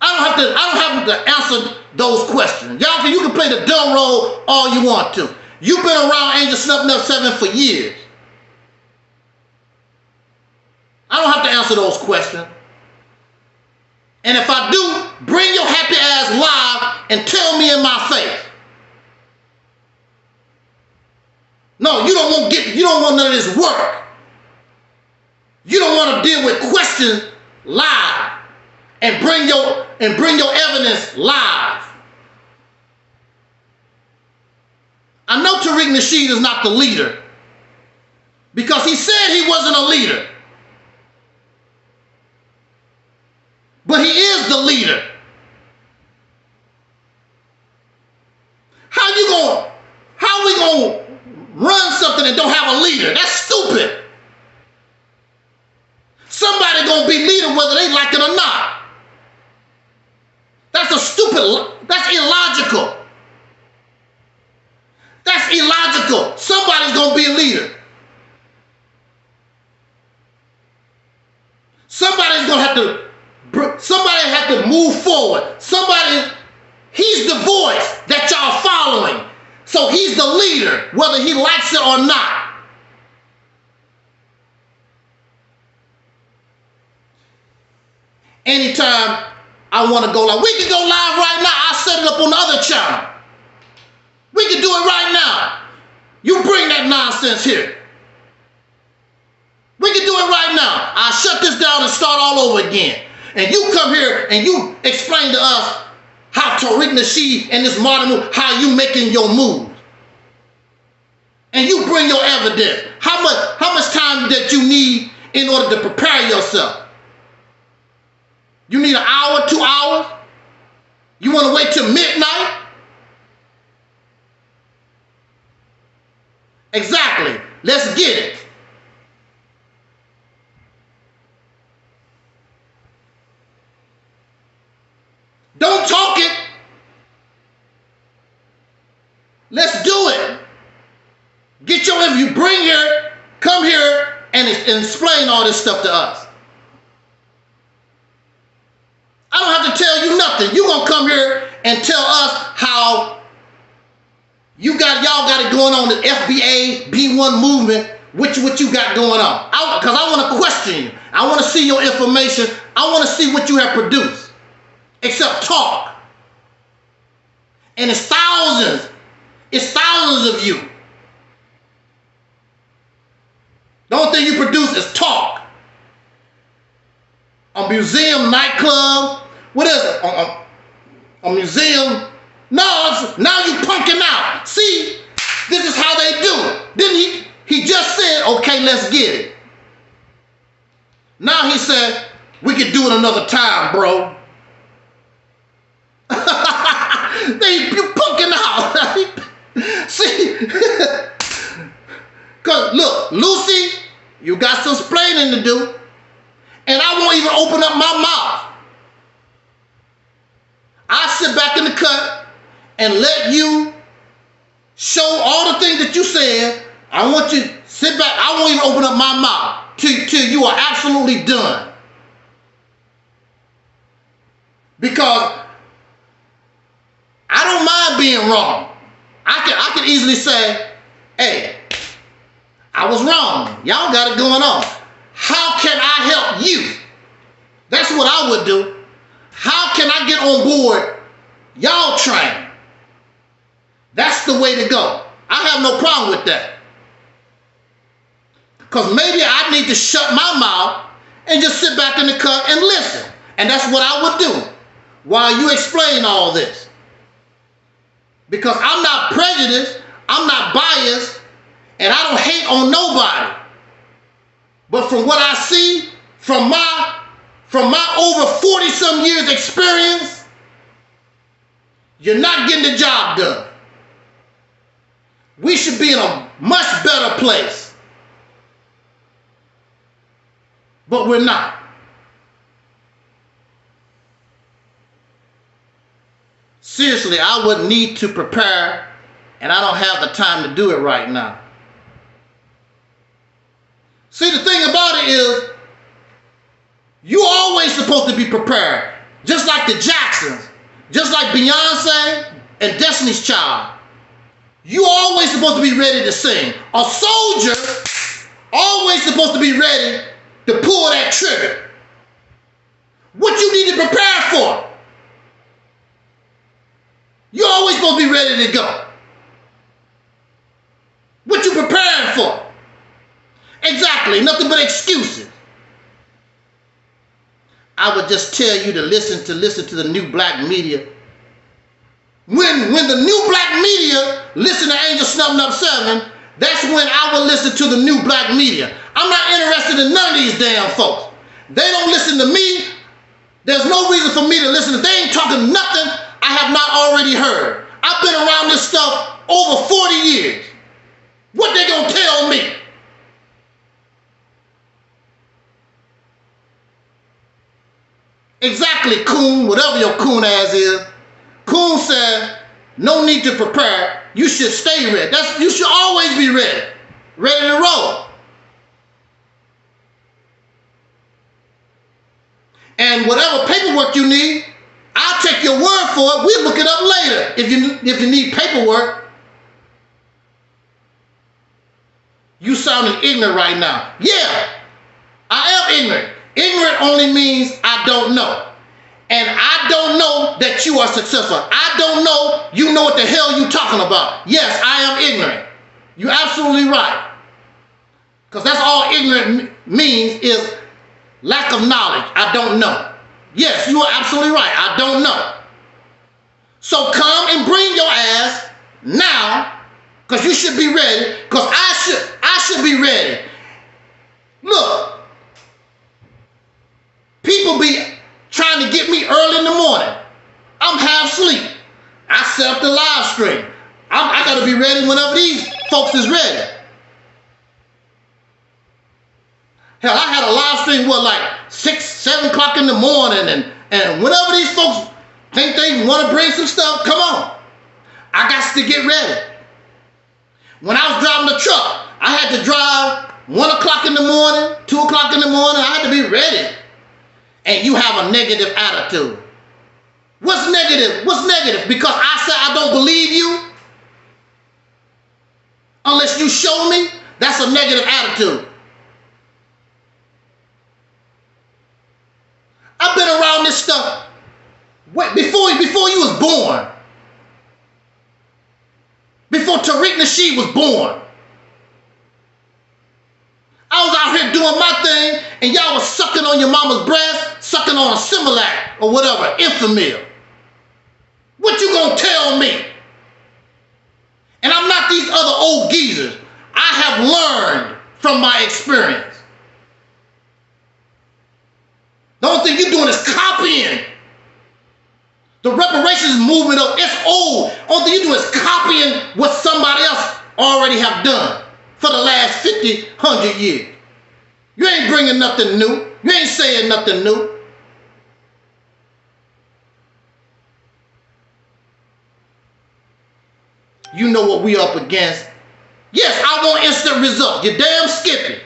I don't have to answer those questions. Y'all, you can play the dumb role all you want to. You've been around Angel Snuffing Up 7 for years. I don't have to answer those questions. And if I do, bring your happy ass live and tell me in my face. No, you don't want none of this work. You don't want to deal with questions live and bring your evidence live. I know Tariq Nasheed is not the leader because he said he wasn't a leader. But he is the leader. How we gonna run something and don't have a leader? That's stupid. Somebody gonna be leader whether they like it or not. That's illogical. That's illogical. Somebody's gonna be a leader. Somebody have to move forward. He's the voice that y'all following. So he's the leader, whether he likes it or not. Anytime I want to go live, we can go live right now. I'll set it up on the other channel. We can do it right now. You bring that nonsense here. We can do it right now. I'll shut this down and start all over again. And you come here and you explain to us how Tariq Nasheed and this modern move, how you making your moves. And you bring your evidence. How much time that you need in order to prepare yourself? You need an hour, 2 hours? You want to wait till midnight? Exactly. Let's get it. Don't talk it. Let's do it. Get your interview. Come here and explain all this stuff to us. I don't have to tell you nothing. You're going to come here and tell us how y'all got it going on, the FBA B1 movement, what you got going on. Because I want to question you. I want to see your information. I want to see what you have produced. Except talk. And it's thousands. It's thousands of you. The only thing you produce is talk. A museum, nightclub, what is it? A museum. No, now you punking out. See, this is how they do it. Then he just said, okay, let's get it. Now he said, we could do it another time, bro. You punking out. See, because look, Lucy, you got some explaining to do, and I won't even open up my mouth. I sit back in the cut and let you show all the things that you said. I want you to sit back. I won't even open up my mouth till you are absolutely done. Because I don't mind being wrong. I can easily say, hey, I was wrong. Y'all got it going on. How can I help you? That's what I would do. How can I get on board y'all train? That's the way to go. I have no problem with that. Because maybe I need to shut my mouth and just sit back in the cut and listen. And that's what I would do while you explain all this. Because I'm not prejudiced, I'm not biased, and I don't hate on nobody. But from what I see, from my over 40-some years experience, you're not getting the job done. We should be in a much better place. But we're not. Seriously, I would need to prepare, and I don't have the time to do it right now. See, the thing about it is, you're always supposed to be prepared. Just like the Jacksons, just like Beyonce and Destiny's Child. You always supposed to be ready to sing. A soldier always supposed to be ready to pull that trigger. What you need to prepare for? You're always supposed to be ready to go. What you preparing for? Exactly, nothing but excuses. I would just tell you to listen to the new black media. When the new black media listen to Angel Snuffing Up 7, that's when I will listen to the new black media. I'm not interested in none of these damn folks. They don't listen to me. There's no reason for me to listen. If they ain't talking nothing I have not already heard. I've been around this stuff over 40 years. What they gonna tell me? Exactly, coon, whatever your coon ass is. Coon said, no need to prepare. You should stay ready. You should always be ready. Ready to roll. And whatever paperwork you need, I'll take your word for it. We'll look it up later if you need paperwork. You sounding ignorant right now. Yeah, I am ignorant. Ignorant only means I don't know. And I don't know that you are successful. I don't know you know what the hell you talking about. Yes, I am ignorant. You're absolutely right. Because that's all ignorant means is lack of knowledge. I don't know. Yes, you are absolutely right. I don't know. So come and bring your ass now, because you should be ready, because I should be ready. Look, people be trying to get me early in the morning. I'm half asleep. I set up the live stream. I got to be ready whenever these folks is ready. Hell, I had a live stream, like 6, 7 o'clock in the morning, and whenever these folks think they want to bring some stuff, come on. I got to get ready. When I was driving the truck, I had to drive 1 o'clock in the morning, 2 o'clock in the morning. I had to be ready. And you have a negative attitude. What's negative? What's negative? Because I said I don't believe you? Unless you show me? That's a negative attitude. I've been around this stuff before you was born. Tariq Nasheed was born. I was out here doing my thing, and y'all was sucking on your mama's breast, sucking on a Similac or whatever, Enfamil. What you gonna tell me? And I'm not these other old geezers. I have learned from my experience. The only thing you're doing is copying. The reparations movement, it's old. Only thing you're doing is copying what somebody else already have done for the last 50, 100 years. You ain't bringing nothing new. You ain't saying nothing new. You know what we up against. Yes, I want instant results. You damn skippy.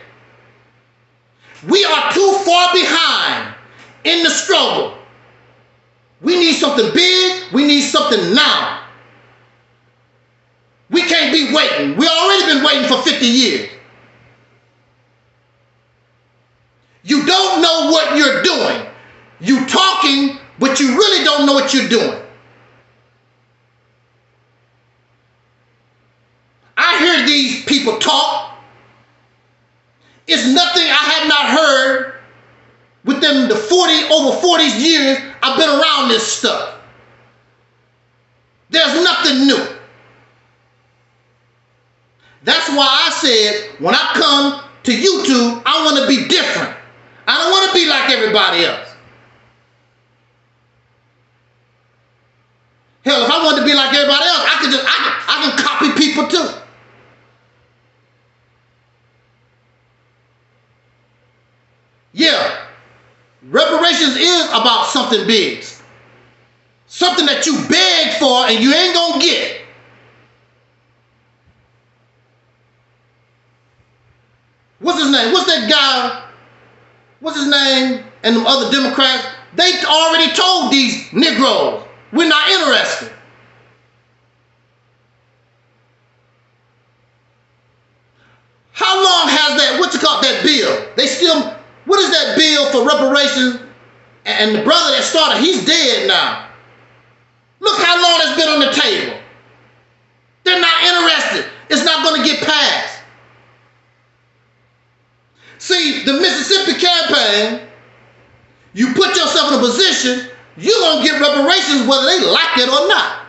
We are too far behind in the struggle. We need something big. We need something now. We can't be waiting. We already been waiting for 50 years. You don't know what you're doing. You talking, but you really don't know what you're doing. I hear these people talk. It's nothing I have not heard within the over 40 years I've been around this stuff. There's nothing new. That's why I said when I come to YouTube, I want to be different. I don't want to be like everybody else. Hell, if I wanted to be like everybody else, I can copy people too. Yeah, reparations is about something big. Something that you beg for and you ain't gonna get. What's his name? What's that guy? What's his name? And the other Democrats, they already told these Negroes, we're not interested. How long has that bill? They still, what is that bill for reparations? And the brother that started, he's dead now. Look how long it's been on the table. They're not interested. It's not going to get passed. See, the Mississippi campaign, you put yourself in a position, you're going to get reparations whether they like it or not.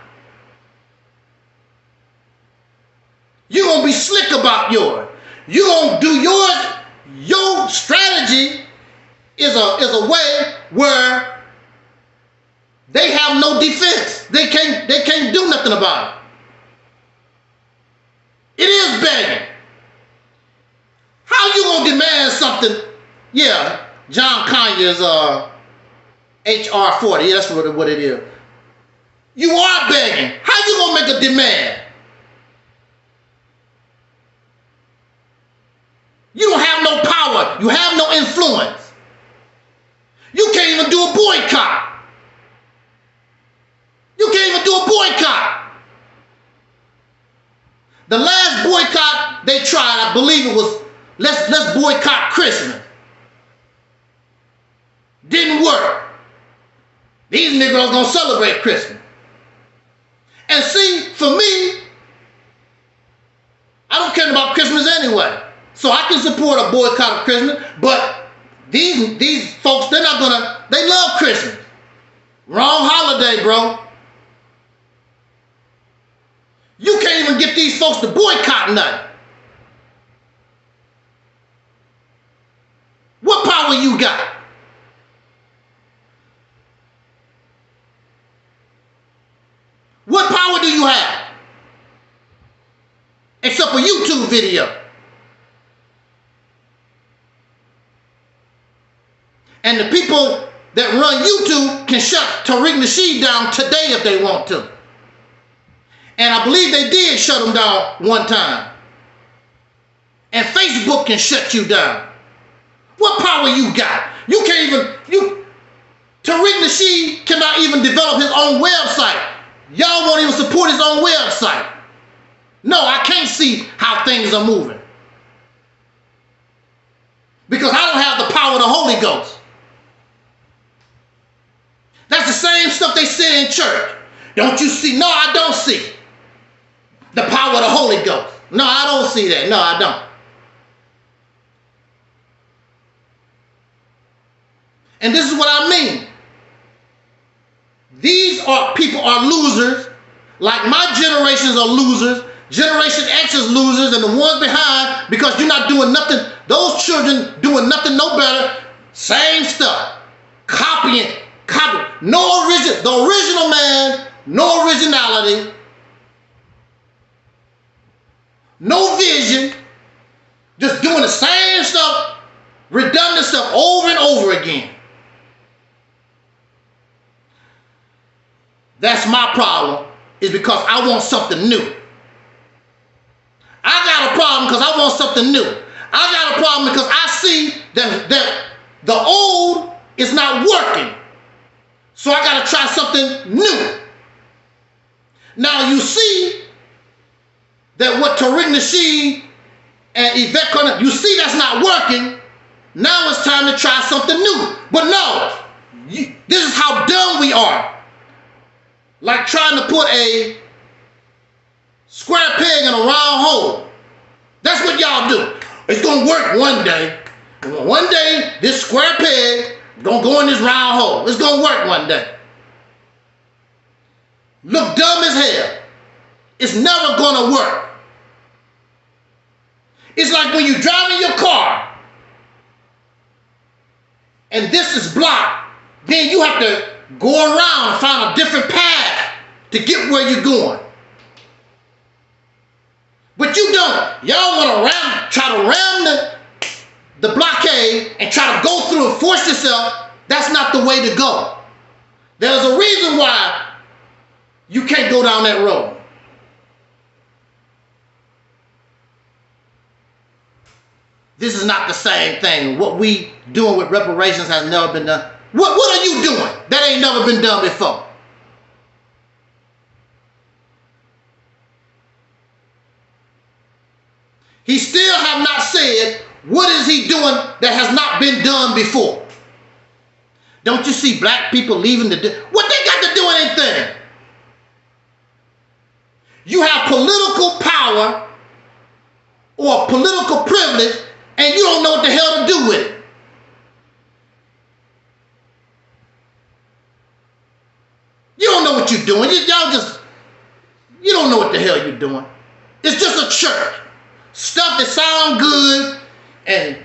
You're going to be slick about yours. You're going to do yours. Your strategy is a way where they have no defense. They can't do nothing about it. It is begging. How you gonna demand something? Yeah, John Conye's HR 40. That's what it is. You are begging. How you gonna make a demand? You don't have no power. You have no influence. You can't even do a boycott. You can't even do a boycott. The last boycott they tried, I believe it was, let's boycott Christmas. Didn't work. These Negroes gonna celebrate Christmas. And see, for me, I don't care about Christmas anyway. So I can support a boycott of Christmas, but these folks, they love Christmas. Wrong holiday, bro. You can't even get these folks to boycott nothing. What power you got? What power do you have? Except for YouTube video. And the people that run YouTube can shut Tariq Nasheed down today if they want to. And I believe they did shut him down one time. And Facebook can shut you down. What power you got? You can't even, Tariq Nasheed cannot even develop his own website. Y'all won't even support his own website. No, I can't see how things are moving. Because I don't have the power of the Holy Ghost. That's the same stuff they say in church. Don't you see? No, I don't see. The power of the Holy Ghost. No, I don't see that. No, I don't. And this is what I mean. These people are losers. Like my generations are losers. Generation X is losers, and the ones behind, because you're not doing nothing. Those children doing nothing no better. Same stuff. Copying. No original. The original man, no originality. No vision. Just doing the same stuff, redundant stuff over and over again. That's my problem, is because I want something new. I got a problem because I want something new. I got a problem because I see that the old is not working. So I got to try something new. Now you see that what Tariq Nasheed and Yvette Carnell, you see that's not working. Now it's time to try something new. But no, this is how dumb we are. Like trying to put a square peg in a round hole. That's what y'all do. It's going to work one day. One day, this square peg going to go in this round hole. It's going to work one day. Look dumb as hell. It's never going to work. It's like when you're driving your car and this is blocked, then you have to go around and find a different path to get where you're going. But you don't. Y'all want to try to ram the blockade and try to go through and force yourself. That's not the way to go. There's a reason why you can't go down that road. This is not the same thing. What we doing with reparations has never been done. What are you doing that ain't never been done before? He still have not said what is he doing that has not been done before. Don't you see black people leaving what they got to do anything? You have political power or political privilege and you don't know what the hell to do with it. You don't know what you're doing. You don't know what the hell you're doing. It's just a church. Stuff that sound good, and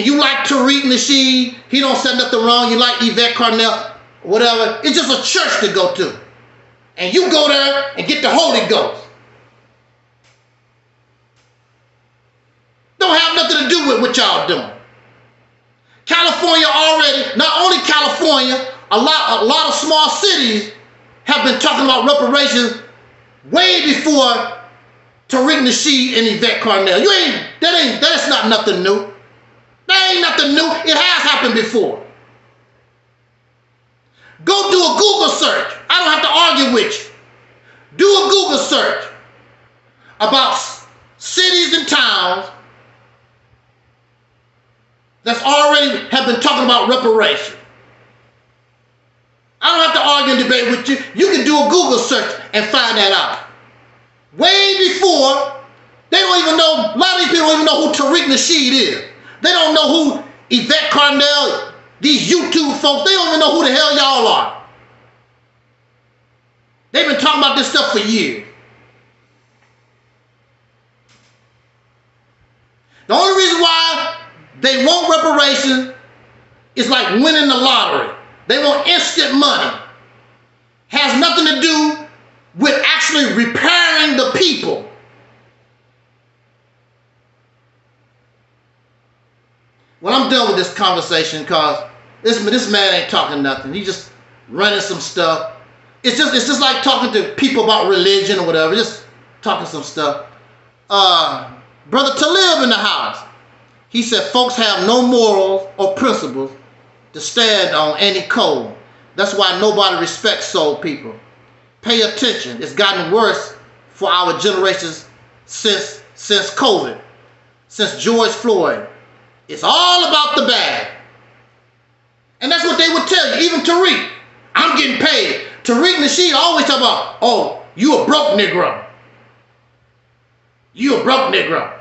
you like Tariq Nasheed, he don't say nothing wrong. You like Yvette Carnell, whatever. It's just a church to go to. And you go there and get the Holy Ghost. Don't have nothing to do with what y'all doing. California already, not only California, a lot of small cities have been talking about reparations way before Tariq Nasheed and Yvette Carnell. That's not nothing new. That ain't nothing new. It has happened before. Go do a Google search. I don't have to argue with you. Do a Google search about cities and towns that's already have been talking about reparations. I don't have to argue and debate with you. You can do a Google search and find that out. Way before, they don't even know, a lot of these people don't even know who Tariq Nasheed is. They don't know who Yvette Carnell, these YouTube folks, they don't even know who the hell y'all are. They've been talking about this stuff for years. The only reason why they want reparations is like winning the lottery. They want instant money. Has nothing to do with actually repairing the people. Well, I'm done with this conversation because this man ain't talking nothing. He's just running some stuff. It's just like talking to people about religion or whatever. Just talking some stuff. Brother Talib in the house. He said folks have no morals or principles to stand on any code. That's why nobody respects soul people. Pay attention. It's gotten worse for our generations since COVID, since George Floyd. It's all about the bag. And that's what they would tell you. Even Tariq, I'm getting paid. Tariq Nasheed always talk about, oh, you a broke Negro. You a broke Negro.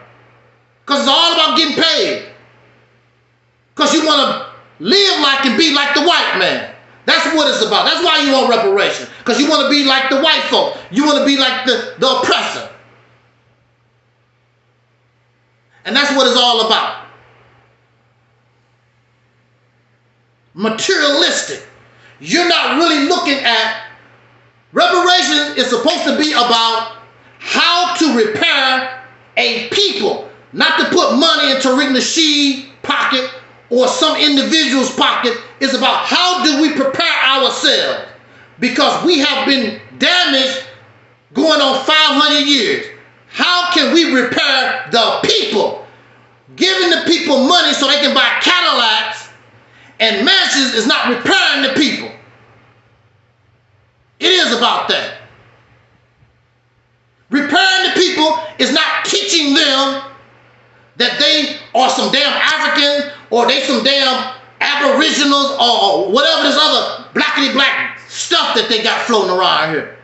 Because it's all about getting paid. Because you want to live like and be like the white man. That's what it's about. That's why you want reparation. Because you want to be like the white folk. You want to be like the oppressor. And that's what it's all about. Materialistic. You're not really looking at reparations. Is supposed to be about how to repair a people, not to put money into Tariq Nasheed's pocket or some individual's pocket. It's about how do we prepare ourselves, because we have been damaged going on 500 years. How can we repair the people? Giving the people money so they can buy Cadillacs and mansions is not repairing the people. It is about that. Repairing the people is not teaching them that they are some damn Africans or they some damn Aboriginals or whatever this other blackity black stuff that they got floating around here.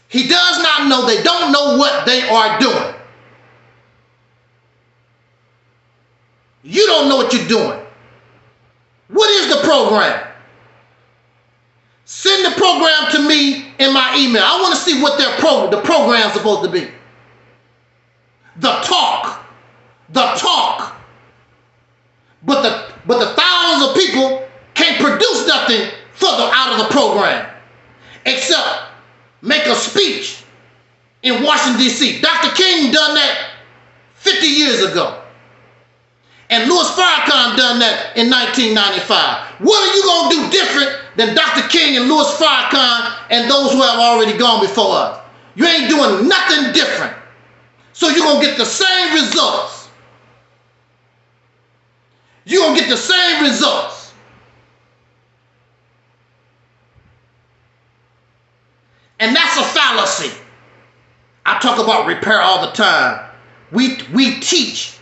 He does not know. They don't know what they are doing. You don't know what you're doing. What is the program? Send the program to me in my email. I want to see what the program's supposed to be. The talk. The talk. But the thousands of people can't produce nothing further out of the program except make a speech in Washington, D.C. Dr. King done that 50 years ago. And Louis Farrakhan done that in 1995. What are you going to do different than Dr. King and Louis Farrakhan and those who have already gone before us? You ain't doing nothing different. So you're going to get the same results. You're going to get the same results. And that's a fallacy. I talk about repair all the time. We teach.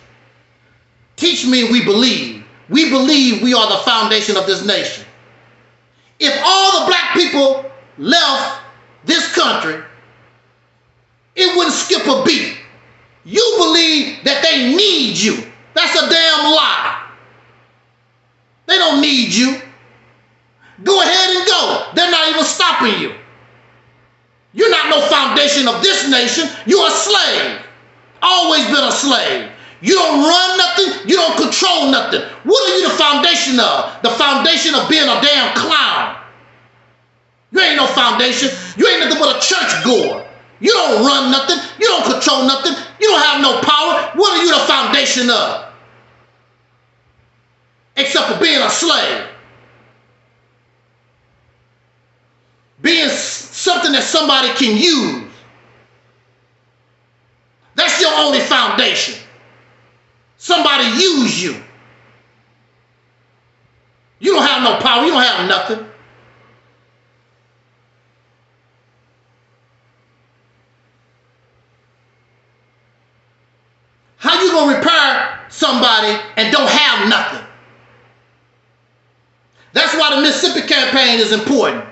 Teach means we believe. We believe we are the foundation of this nation. If all the black people left this country, it wouldn't skip a beat. You believe that they need you. That's a damn lie. They don't need you. Go ahead and go. They're not even stopping you. You're not no foundation of this nation. You're a slave. Always been a slave. You don't run nothing. You don't control nothing. What are you the foundation of? The foundation of being a damn clown. You ain't no foundation. You ain't nothing but a church goer. You don't run nothing. You don't control nothing. You don't have no power. What are you the foundation of? Except for being a slave. Being something that somebody can use. That's your only foundation. Somebody use you. You don't have no power. You don't have nothing. How you gonna repair somebody and don't have nothing? That's why the Mississippi campaign is important.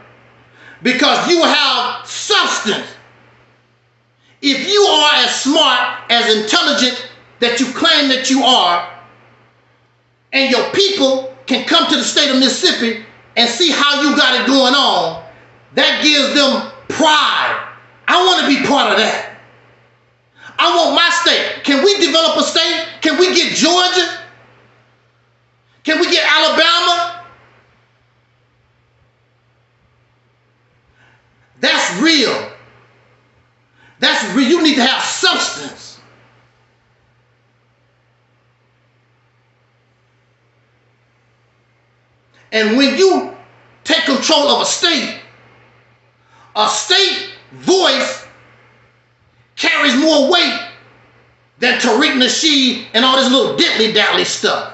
Because you have substance. If you are as smart, as intelligent that you claim that you are, and your people can come to the state of Mississippi and see how you got it going on, that gives them pride. I want to be part of that. I want my state. Can we develop a state? Can we get Georgia? Can we get Alabama? That's real. That's real. You need to have substance. And when you take control of a state voice carries more weight than Tariq Nasheed and all this little diddly-daddly stuff.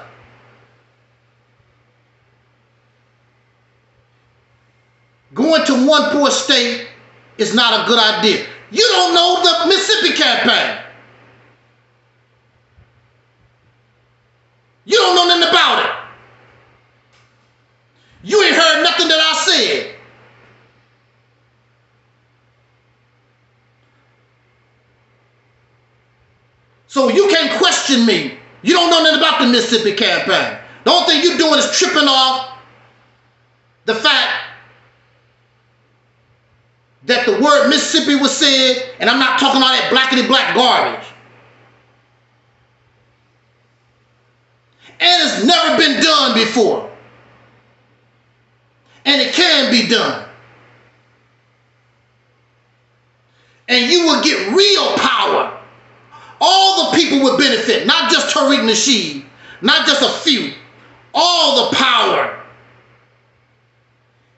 Going to one poor state is not a good idea. You don't know the Mississippi campaign. You don't know nothing about it. You ain't heard can't question me. You don't know nothing about the Mississippi campaign. The only thing you're doing is tripping off the fact that the word Mississippi was said, and I'm not talking all that blackety black garbage. And it's never been done before. And it can be done. And you will get real power. All the people will benefit, not just Tariq Nasheed, not just a few. All the power.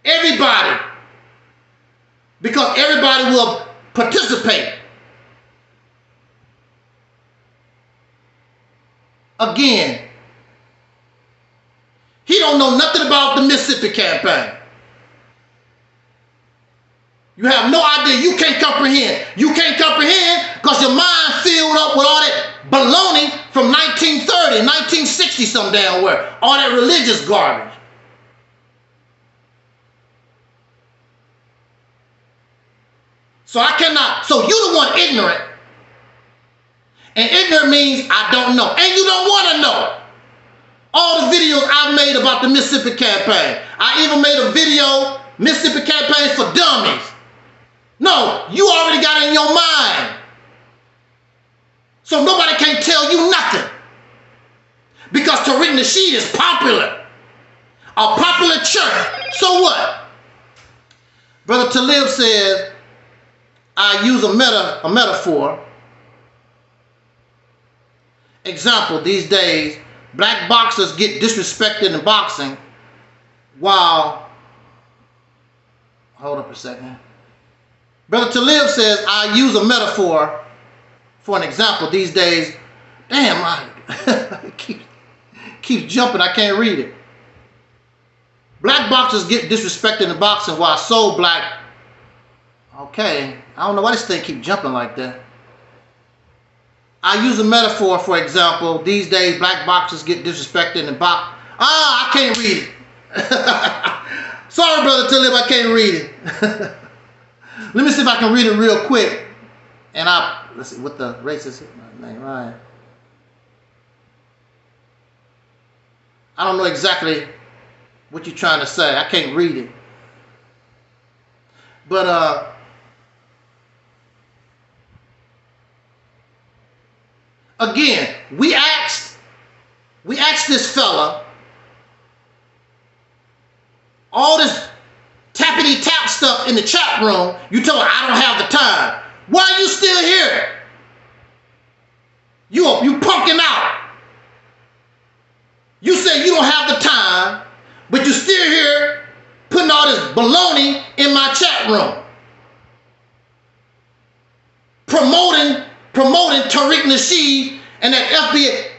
Everybody. Because everybody will participate. Again, he don't know nothing about the Mississippi campaign. You have no idea. You can't comprehend. You can't comprehend because your mind filled up with all that baloney from 1930, 1960 some damn where. All that religious garbage. So I cannot. So you the one ignorant. And ignorant means I don't know. And you don't want to know. All the videos I've made about the Mississippi campaign. I even made a video, Mississippi campaign for dummies. No, you already got it in your mind. So nobody can tell you nothing. Because Tariq Nasheed is popular. A popular church. So what? Brother Talib says, I use a metaphor. Example, these days, black boxers get disrespected in boxing while, hold up a second. Brother Talib says, I use a metaphor for an example. These days, damn, I keep jumping, I can't read it. Black boxers get disrespected in boxing while so black, okay, I don't know why this thing keep jumping like that. I use a metaphor, for example, these days black boxers get disrespected in box. I can't read it. Sorry, Brother Talib, I can't read it. Let me see if I can read it real quick. And let's see what the racist name, right? I don't know exactly what you're trying to say. I can't read it. But again, we asked this fella all this tappity tap stuff in the chat room. You told him, I don't have the time. Why are you still here? You punking out. You say you don't have the time, but you're still here putting all this baloney in my chat room. Promoting Tariq Nasheed and that FBI.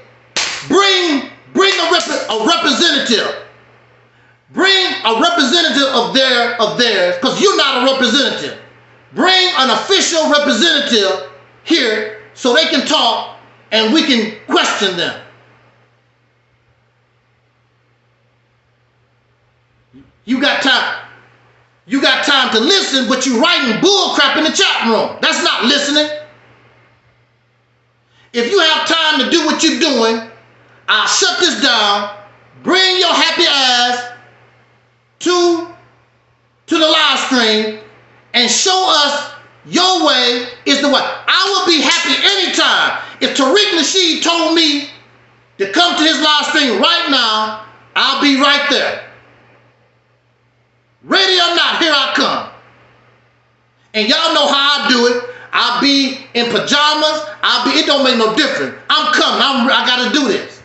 Bring a representative. Bring a representative of theirs, because you're not a representative. Bring an official representative here so they can talk and we can question them. You got time. You got time to listen, but you writing bull crap in the chat room. That's not listening. If you have time to do what you're doing, I'll shut this down. Bring your happy ass to the live stream and show us your way is the way. I will be happy anytime. If Tariq Nasheed told me to come to his live stream right now, I'll be right there. Ready or not, here I come. And y'all know how I do it. I'll be in pajamas. It don't make no difference. I'm coming. I gotta do this.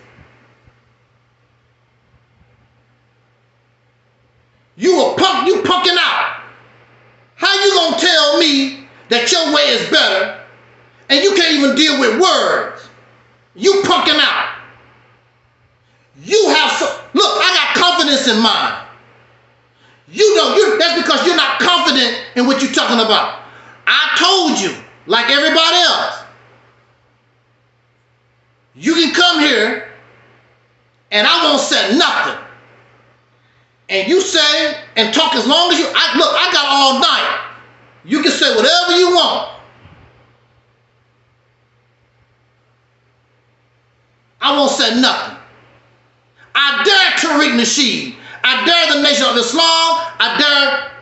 You punking out. How you gonna tell me that your way is better and you can't even deal with words? You punking out. You have look, I got confidence in mine. That's because you're not confident in what you're talking about. I told you, like everybody else, you can come here and I won't say nothing. And you say and talk as long as look, I got all night. You can say whatever you want. I won't say nothing. I dare Tariq Nasheed. I dare the Nation of Islam. I dare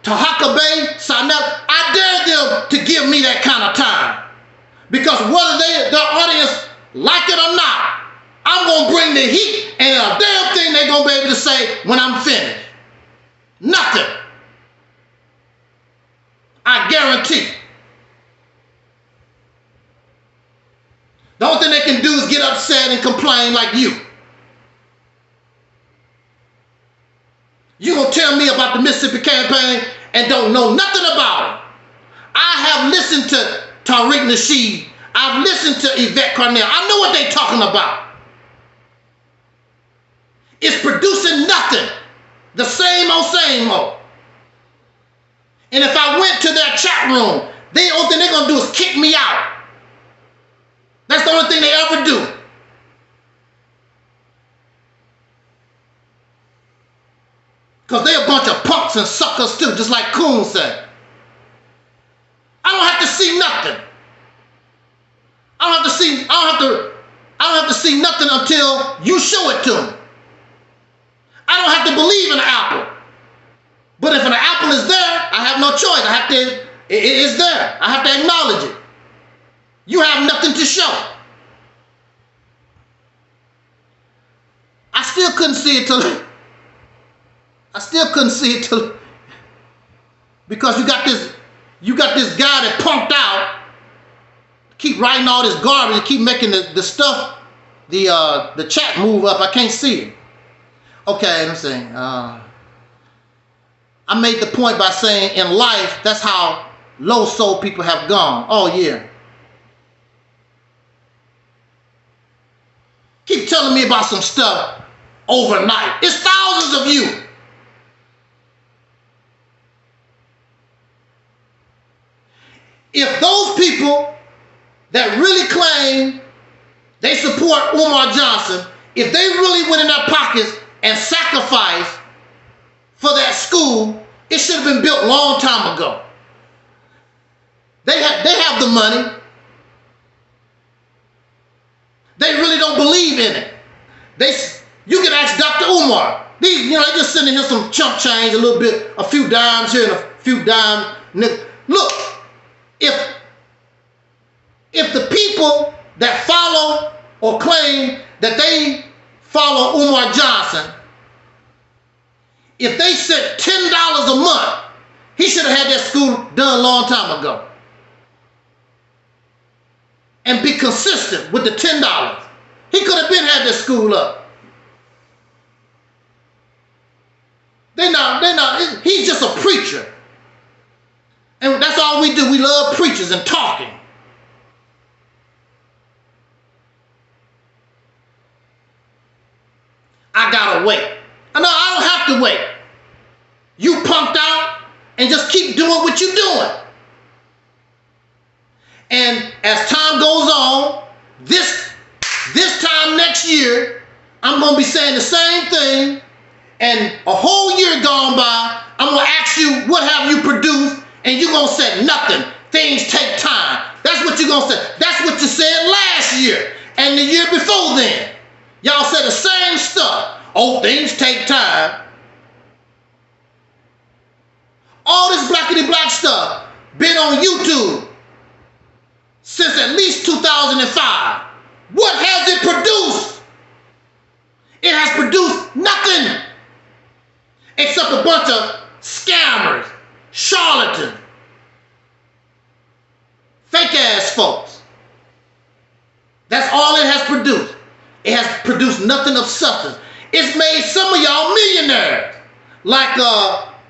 Tahaka Bay, Sanel. I dare them to give me that kind of time. Because whether their audience like it or not, I'm going to bring the heat, and a damn thing they're going to be able to say when I'm finished. Nothing. I guarantee. The only thing they can do is get upset and complain like you. You gonna tell me about the Mississippi campaign and don't know nothing about it. I have listened to Tariq Nasheed. I've listened to Yvette Carnell. I know what they're talking about. It's producing nothing. The same old. And if I went to their chat room, the only thing they're gonna do is kick me out. That's the only thing they ever do. Because they're a bunch of punks and suckers too, just like Coon said. I don't have to see nothing. I don't have to see nothing until you show it to me. I don't have to believe in an apple. But if an apple is there, I have no choice. It is there. I have to acknowledge it. You have nothing to show. I still couldn't see it till because you got this guy that punked out, keep writing all this garbage, keep making the stuff, the chat move up. I can't see it. Okay, I'm saying I made the point by saying in life, that's how low soul people have gone. Oh yeah. Keep telling me about some stuff overnight. It's thousands of you. If those people that really claim they support Umar Johnson, if they really went in their pockets and sacrificed for that school, it should have been built a long time ago. They have the money. They really don't believe in it. You can ask Dr. Umar. They just sending him some chump change, a few dimes here and a few dimes. Look, if the people that follow or claim that they follow Umar Johnson, if they sent $10 a month, he should have had that school done a long time ago. And be consistent with the $10. He could have been had that school up. They're not, he's just a preacher. And that's all we do. We love preachers and talking. I gotta wait. No, I don't have to wait. You punked out and just keep doing what you're doing. And as time goes on, this time next year, I'm going to be saying the same thing. And a whole year gone by, I'm going to ask you, what have you produced? And you're going to say nothing. Things take time. That's what you're going to say. That's what you said last year and the year before then. Y'all said the same stuff. Oh, things take time. All this blackity black stuff been on YouTube since at least 2005. What has it produced? It has produced nothing except a bunch of scammers, charlatans, fake ass folks. That's all it has produced. It has produced nothing of substance. It's made some of y'all millionaires, like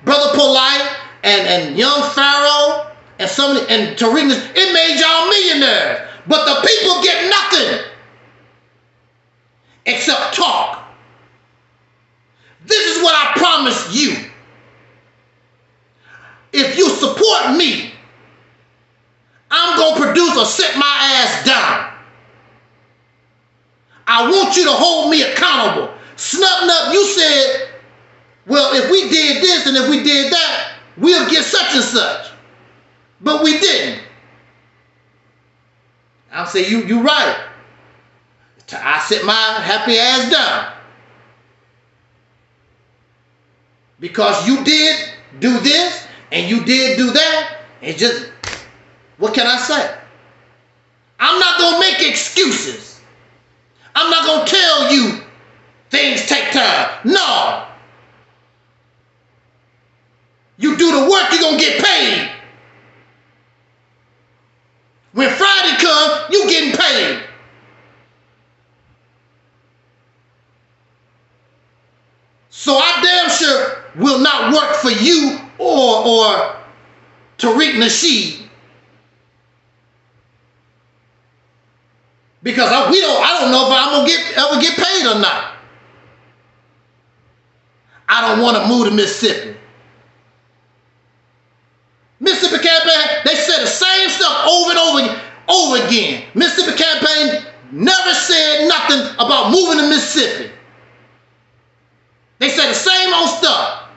Brother Polite and Young Pharaoh and Tariq. It made y'all millionaires, but the people get nothing except talk. This is what I promise you. If you support me, I'm going to produce or sit my ass down. I want you to hold me accountable. Snub, you said, well, if we did this and if we did that, we'll get such and such. But we didn't. I'll say, you right. I sit my happy ass down. Because you did do this and you did do that. And just, what can I say? I'm not going to make excuses. I'm not going to tell you things take time. No. You do the work, you're going to get paid. When Friday comes, you getting paid. So I damn sure will not work for you or Tariq Nasheed. Because I don't know if I'm gonna ever get paid or not. I don't want to move to Mississippi. Mississippi campaign, they said the same stuff over and over again. Mississippi campaign never said nothing about moving to Mississippi. They said the same old stuff.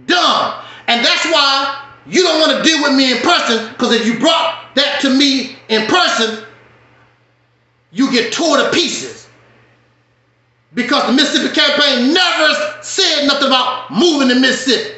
Dumb. And that's why you don't want to deal with me in person, because if you brought that to me in person, you get torn to pieces. Because the Mississippi campaign never said nothing about moving to Mississippi.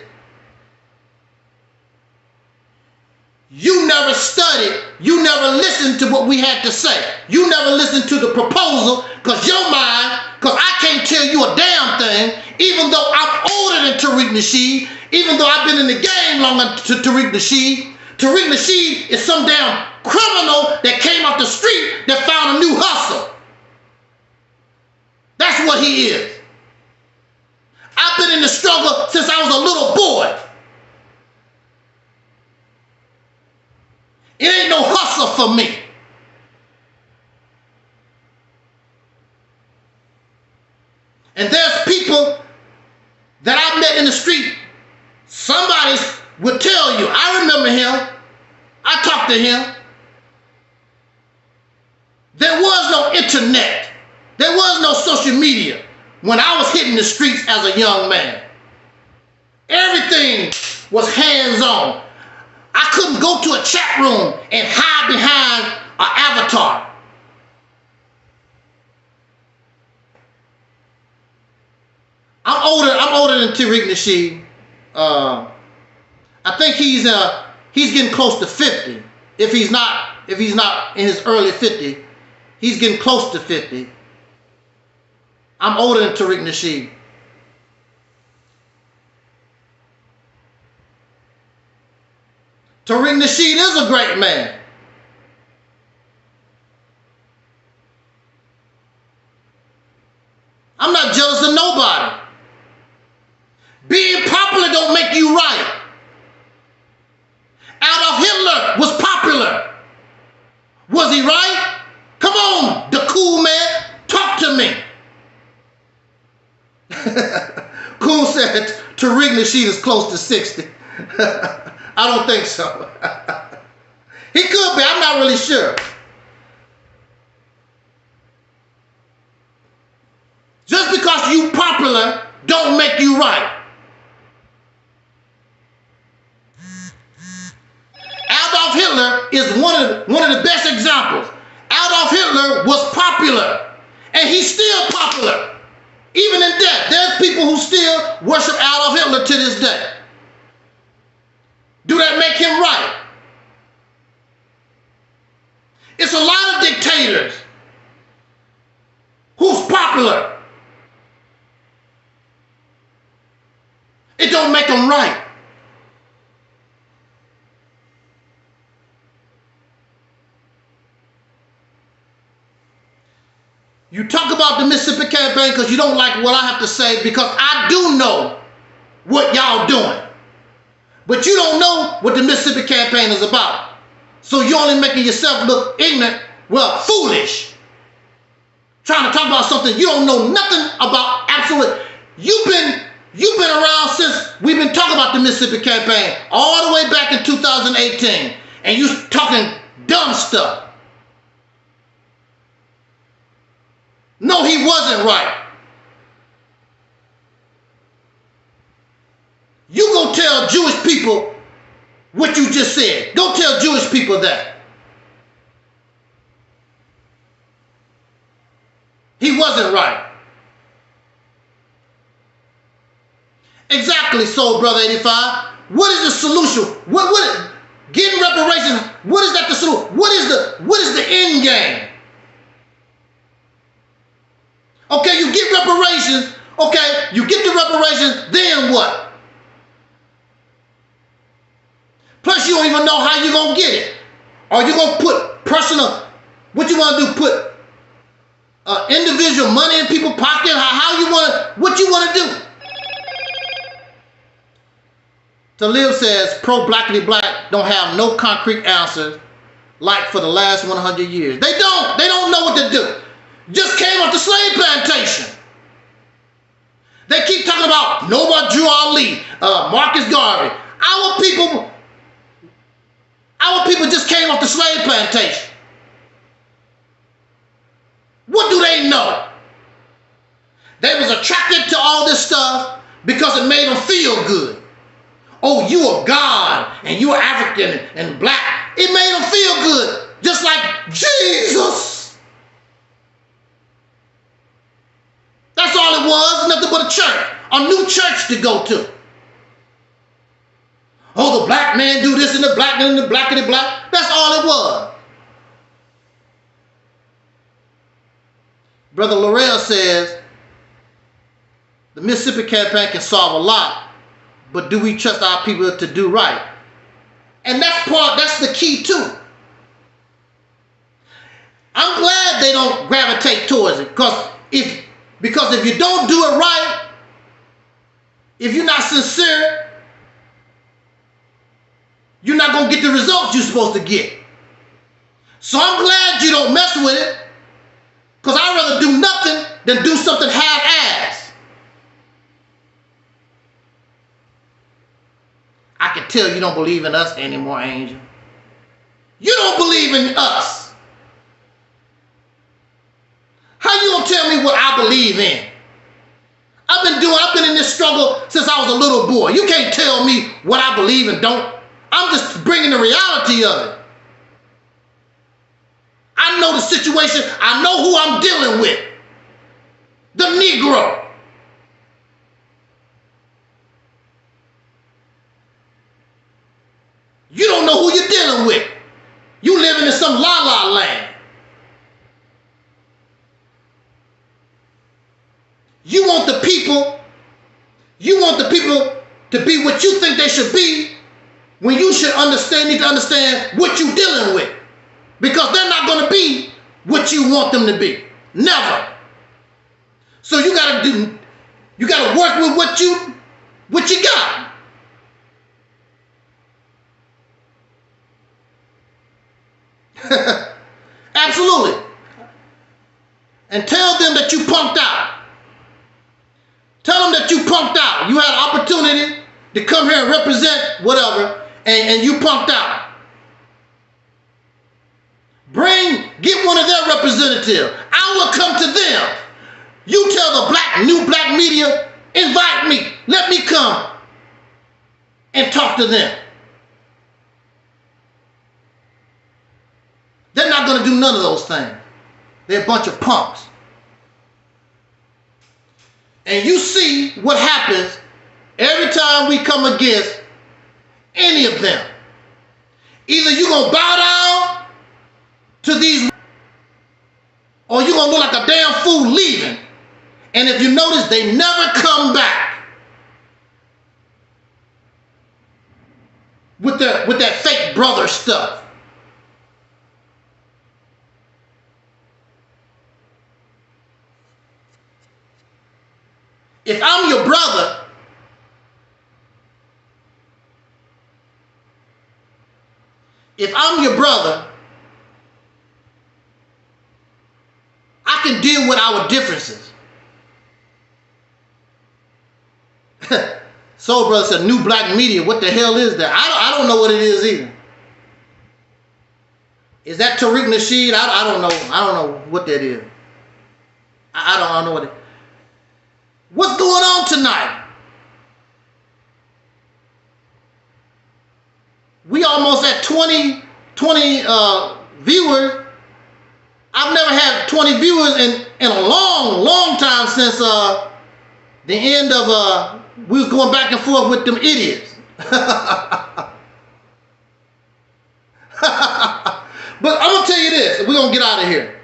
You never studied. You never listened to what we had to say. You never listened to the proposal, because your mind, because I can't tell you a damn thing, even though I'm older than Tariq Nasheed, even though I've been in the game longer than Tariq Nasheed. Tariq Nasheed is some damn criminal that came off the street that found a new hustle. That's what he is. I've been in the struggle since I was a little boy. It ain't no hustle for me. And there's people that I met in the street. Somebody would tell you, I remember him. I talked to him. There was no internet. There was no social media when I was hitting the streets as a young man. Everything was hands-on. I couldn't go to a chat room and hide behind an avatar. I'm older than Tariq Nasheed. I think he's getting close to 50. If he's not in his early 50s, he's getting close to 50. I'm older than Tariq Nasheed. Tariq Nasheed is a great man. I'm not jealous of nobody. Being popular don't make you right. Adolf Hitler was popular. Was he right? Come on, the cool man, talk to me. Cool said Tariq Nasheed is close to 60. I don't think so. He could be, I'm not really sure. Just because you popular don't make you right. Adolf Hitler is one of the best examples. Adolf Hitler was popular, and he's still popular. Even in death, there's people who still worship Adolf Hitler to this day. Do that make him right? It's a lot of dictators who's popular. It don't make them right. You talk about the Mississippi campaign because you don't like what I have to say, because I do know what y'all doing. But you don't know what the Mississippi campaign is about. So you're only making yourself look ignorant, well, foolish. Trying to talk about something you don't know nothing about. Absolutely. You've been around since we've been talking about the Mississippi campaign, all the way back in 2018. And you talking dumb stuff. No, he wasn't right. You go tell Jewish people what you just said. Go tell Jewish people that. wasn't right. Exactly. So, Brother 85, what is the solution? What getting reparations? What is that the solution? What is the end game? Okay, you get reparations. Okay, you get the reparations. Then what? Plus, you don't even know how you're gonna get it. Are you gonna put personal? What you want to do? Put individual money in people's pocket? How you want to? What you want to do? Talib says pro-blackity black don't have no concrete answers like for the last 100 years. They don't. They don't know what to do. Just came off the slave plantation. They keep talking about Noah Drew Ali, Marcus Garvey. Our people just came off the slave plantation. What do they know? They was attracted to all this stuff because it made them feel good. Oh, you are God and you are African and black. It made them feel good, just like Jesus. That's all it was, nothing but a church, a new church to go to. Oh, the black man do this and the black and the black and the black. That's all it was. Brother Laurel says, the Mississippi campaign can solve a lot, but do we trust our people to do right? And that's the key too. I'm glad they don't gravitate towards it, because if you don't do it right, if you're not sincere, you're not going to get the results you're supposed to get. So I'm glad you don't mess with it, because I'd rather do nothing than do something half-assed. I can tell you don't believe in us anymore, Angel. You don't believe in us. How you gonna tell me what I believe in? I've been in this struggle since I was a little boy. You can't tell me what I believe and don't. I'm just bringing the reality of it. I know the situation. I know who I'm dealing with. The Negro. You don't know who you're dealing with. You living in some la-la land. You want the people to be what you think they should be, when you should need to understand what you're dealing with. Because they're not going to be what you want them to be. Never. So you gotta work with what you got. Absolutely. And tell them that you punked out. Tell them that you punked out. You had an opportunity to come here and represent whatever, and you punked out. Get one of their representatives. I will come to them. You tell the new black media, invite me. Let me come and talk to them. They're not going to do none of those things. They're a bunch of punks. And you see what happens every time we come against any of them. Either you're going to bow down to these, or you're going to look like a damn fool leaving. And if you notice, they never come back with that fake brother stuff. If I'm your brother, I can deal with our differences. Soul Brother said, new black media, what the hell is that? I don't know what it is either. Is that Tariq Nasheed? I don't know. I don't know what that is. I don't know what it is. What's going on tonight? We almost at 20 viewers, I've never had 20 viewers in a long, long time since the end of we was going back and forth with them idiots. But I'm gonna tell you this, we're gonna get out of here.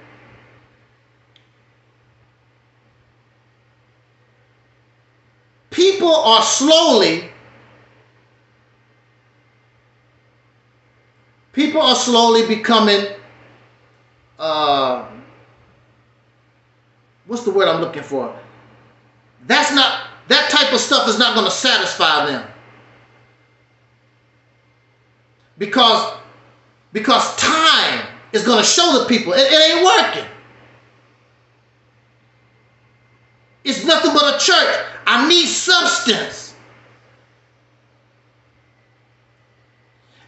People are slowly becoming what's the word I'm looking for? That type of stuff is not going to satisfy them. Because time is going to show the people it ain't working. It's nothing but a church. I need substance.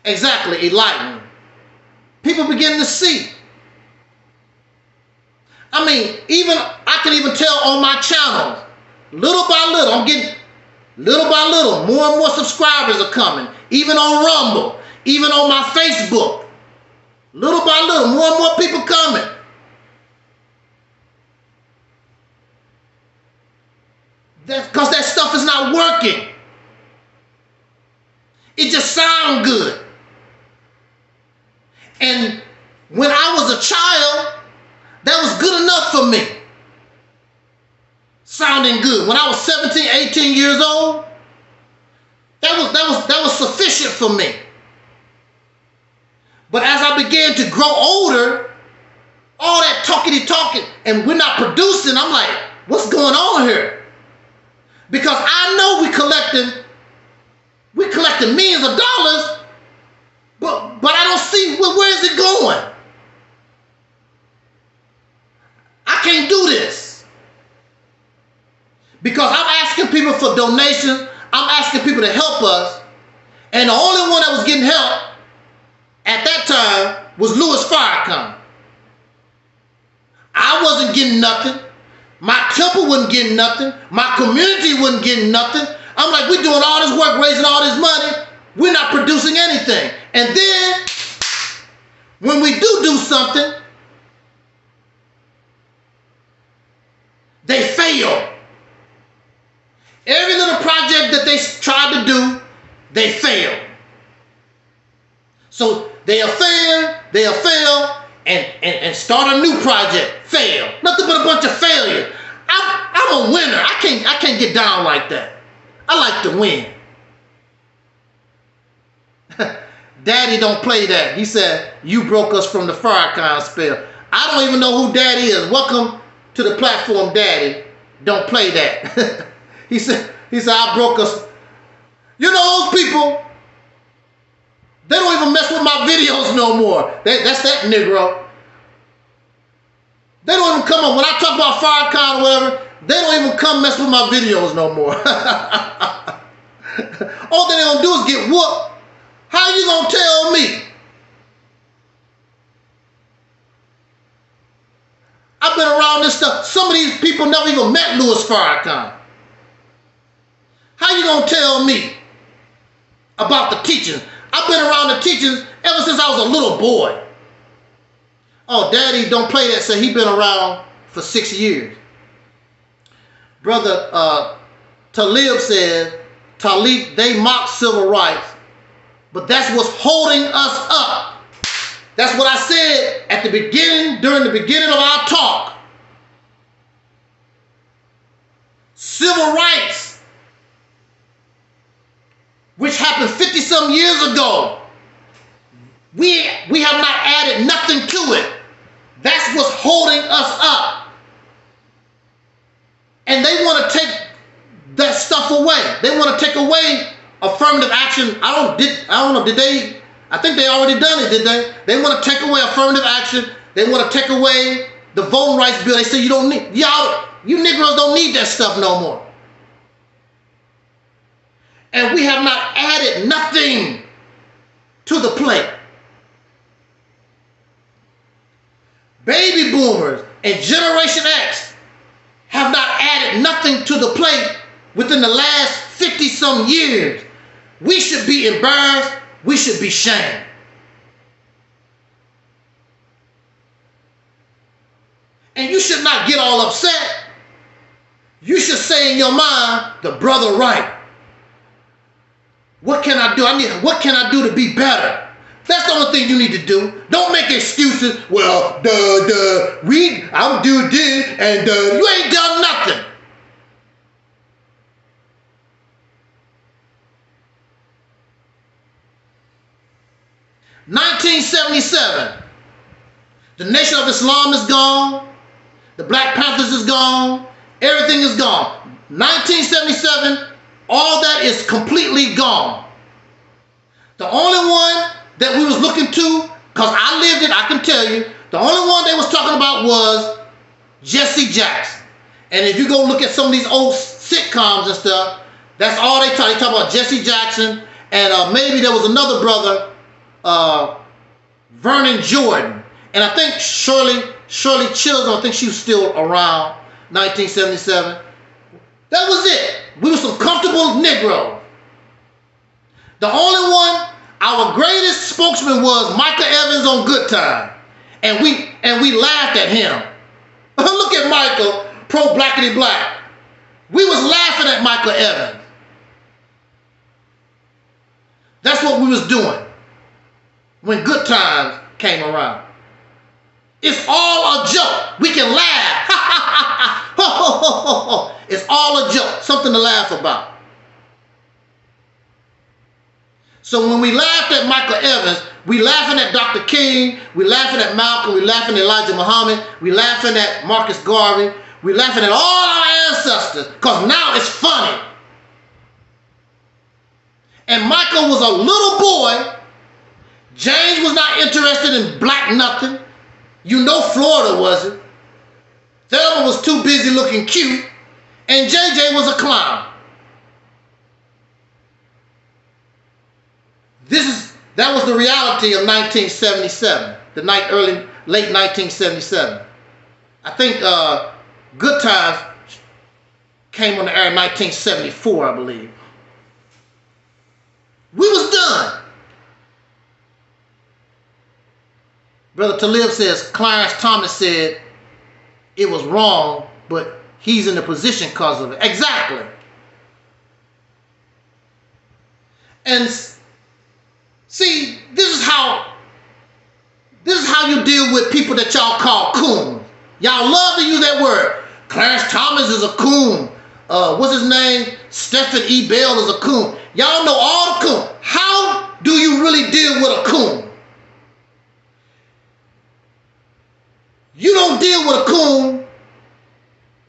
Exactly, enlightenment. People begin to see. I mean, I can even tell on my channels, little by little, I'm getting, little by little, more and more subscribers are coming. Even on Rumble, even on my Facebook. Little by little, more and more people coming. That's because that stuff is not working. It just sounds good. And when I was a child, that was good enough for me. Sounding good. When I was 17, 18 years old, that was sufficient for me. But as I began to grow older, all that talking, and we're not producing, I'm like, what's going on here? Because I know we're collecting millions of dollars, but I don't see where is it going. I can't do this. Because I'm asking people for donations, I'm asking people to help us, and the only one that was getting help at that time was Louis Farrakhan. I wasn't getting nothing. My temple wasn't getting nothing. My community wasn't getting nothing. I'm like, we're doing all this work, raising all this money. We're not producing anything. And then, when we do something, they fail. Every little project that they tried to do, they fail. So they'll fail, and start a new project, fail. Nothing but a bunch of failure. I'm a winner. I can't get down like that. I like to win. Daddy don't play that. He said, you broke us from the Farrakhan spell. I don't even know who Daddy is. Welcome to the platform, Daddy. Don't play that. He said, I broke us. You know those people, they don't even mess with my videos no more. That's that Negro. They don't even come on. When I talk about Farrakhan or whatever, they don't even come mess with my videos no more. All they're going to do is get whooped. How you going to tell me? I've been around this stuff. Some of these people never even met Louis Farrakhan. How you going to tell me about the teachings? I've been around the teachings ever since I was a little boy. Oh, Daddy, don't play that. So he been around for 6 years. Brother Talib says, Talib, they mock civil rights, but that's what's holding us up. That's what I said at the beginning, during the beginning of our talk. Civil rights, which happened 50-some years ago, we have not added nothing to it. That's what's holding us up. And they want to take that stuff away. They want to take away affirmative action. I don't know, did they? I think they already done it, did they? They want to take away affirmative action. They want to take away the voting rights bill. They say you don't need, you Negroes don't need that stuff no more. And we have not added nothing to the plate. Baby boomers and Generation X have not added nothing to the plate within the last 50-some years. We should be embarrassed. We should be shamed. get all upset, you should say in your mind, the brother right. What can I do? What can I do to be better? That's the only thing you need to do. Don't make excuses. Well, I'm doing this, and you ain't done nothing. (1977). The Nation of Islam is gone. The Black Panthers is gone. Everything is gone. 1977, all that is completely gone. The only one that we was looking to, because I lived it, I can tell you, the only one they was talking about was Jesse Jackson. And if you go look at some of these old sitcoms and stuff, that's all they talk. They talk about Jesse Jackson, and maybe there was another brother, Vernon Jordan. And I think Shirley Chisholm, I think she was still around 1977. That was it. We were some comfortable Negroes. The only one, our greatest spokesman was Michael Evans on Good Time. And we laughed at him. Look at Michael, pro-blackity black. We was laughing at Michael Evans. That's what we was doing when Good Times came around. It's all a joke. We can laugh. It's all a joke. Something to laugh about. So when we laughed at Michael Evans, we laughing at Dr. King, we laughing at Malcolm, we laughing at Elijah Muhammad, we laughing at Marcus Garvey, we laughing at all our ancestors, because now it's funny. And Michael was a little boy. James was not interested in black nothing. You know Florida wasn't. Thelma was too busy looking cute. And JJ was a clown. That was the reality of 1977, late 1977. I think Good Times came on the air in 1974, I believe. We was done. Brother Talib says, Clarence Thomas said it was wrong, but he's in the position because of it. Exactly. And see, this is how you deal with people that y'all call coon. Y'all love to use that word. Clarence Thomas is a coon. What's his name? Stephen E. Bell is a coon. Y'all know all the coon. How do you really deal with a coon? You don't deal with a coon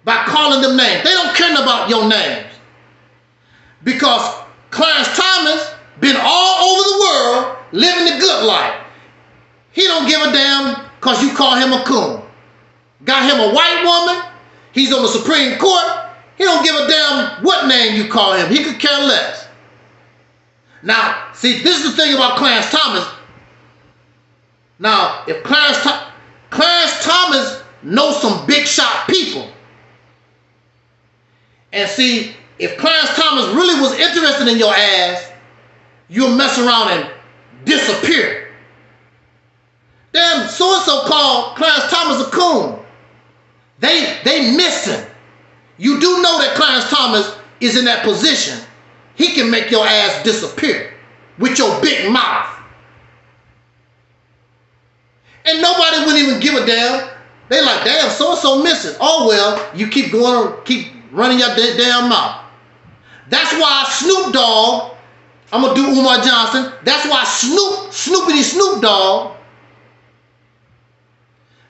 by calling them names. They don't care about your names. Because Clarence Thomas been all over the world living the good life. He don't give a damn because you call him a coon. Got him a white woman. He's on the Supreme Court. He don't give a damn what name you call him. He could care less. Now, see, this is the thing about Clarence Thomas. Now, if Clarence Thomas knows some big shot people. And see, if Clarence Thomas really was interested in your ass, you'll mess around and disappear. Damn, so-and-so called Clarence Thomas a coon. They missing. You do know that Clarence Thomas is in that position. He can make your ass disappear with your big mouth. And nobody would even give a damn. They like, damn, so-and-so missing. Oh, well, you keep running your damn mouth. That's why Snoop Dogg, I'm going to do Umar Johnson. That's why Snoop Dogg,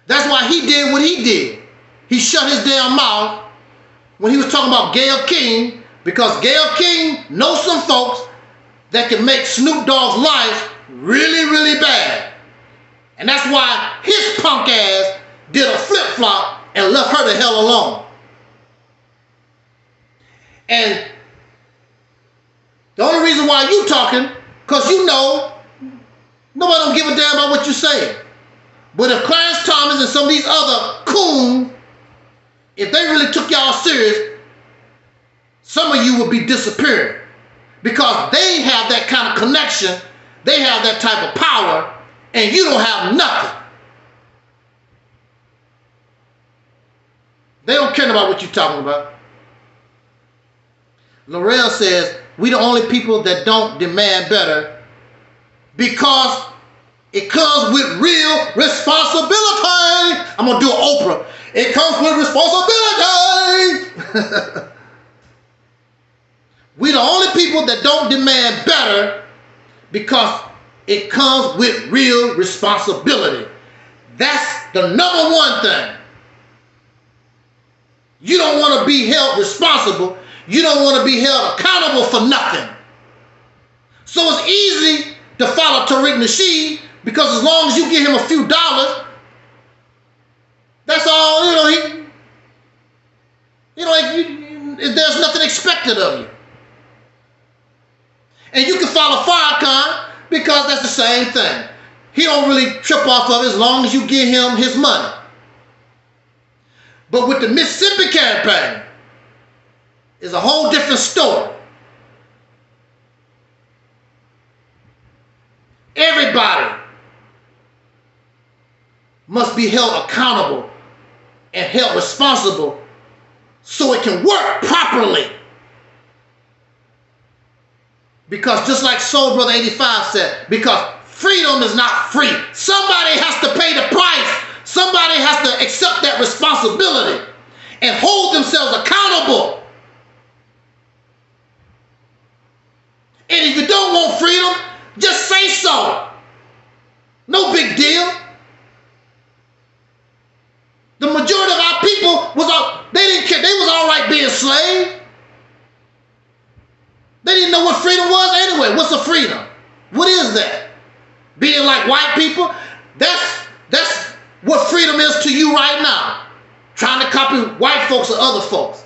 that's why he did what he did. He shut his damn mouth when he was talking about Gayle King, because Gayle King knows some folks that can make Snoop Dogg's life really, really bad. And that's why his punk ass did a flip-flop and left her the hell alone. And the only reason why you talking, because you know nobody don't give a damn about what you say. But if Clarence Thomas and some of these other coons, if they really took y'all serious, some of you would be disappearing. Because they have that kind of connection, they have that type of power, and you don't have nothing. They don't care about what you're talking about. Laurel says, we the only people that don't demand better because it comes with real responsibility. I'm going to do an Oprah. It comes with responsibility. We the only people that don't demand better because it comes with real responsibility. That's the number one thing. You don't want to be held responsible. You don't want to be held accountable for nothing. So it's easy to follow Tariq Nasheed because as long as you give him a few dollars, that's all, there's nothing expected of you. And you can follow Farrakhan because that's the same thing. He don't really trip off of it as long as you give him his money. But with the Mississippi campaign, it's a whole different story. Everybody must be held accountable and held responsible so it can work properly. Because just like Soul Brother 85 said, because freedom is not free. Somebody has to pay the price. Somebody has to accept that responsibility and hold themselves accountable. And if you don't want freedom, just say so. No big deal. The majority of our people they didn't care. They was all right being slaves. They didn't know what freedom was anyway. What's a freedom? What is that? Being like white people? That's what freedom is to you right now. Trying to copy white folks or other folks.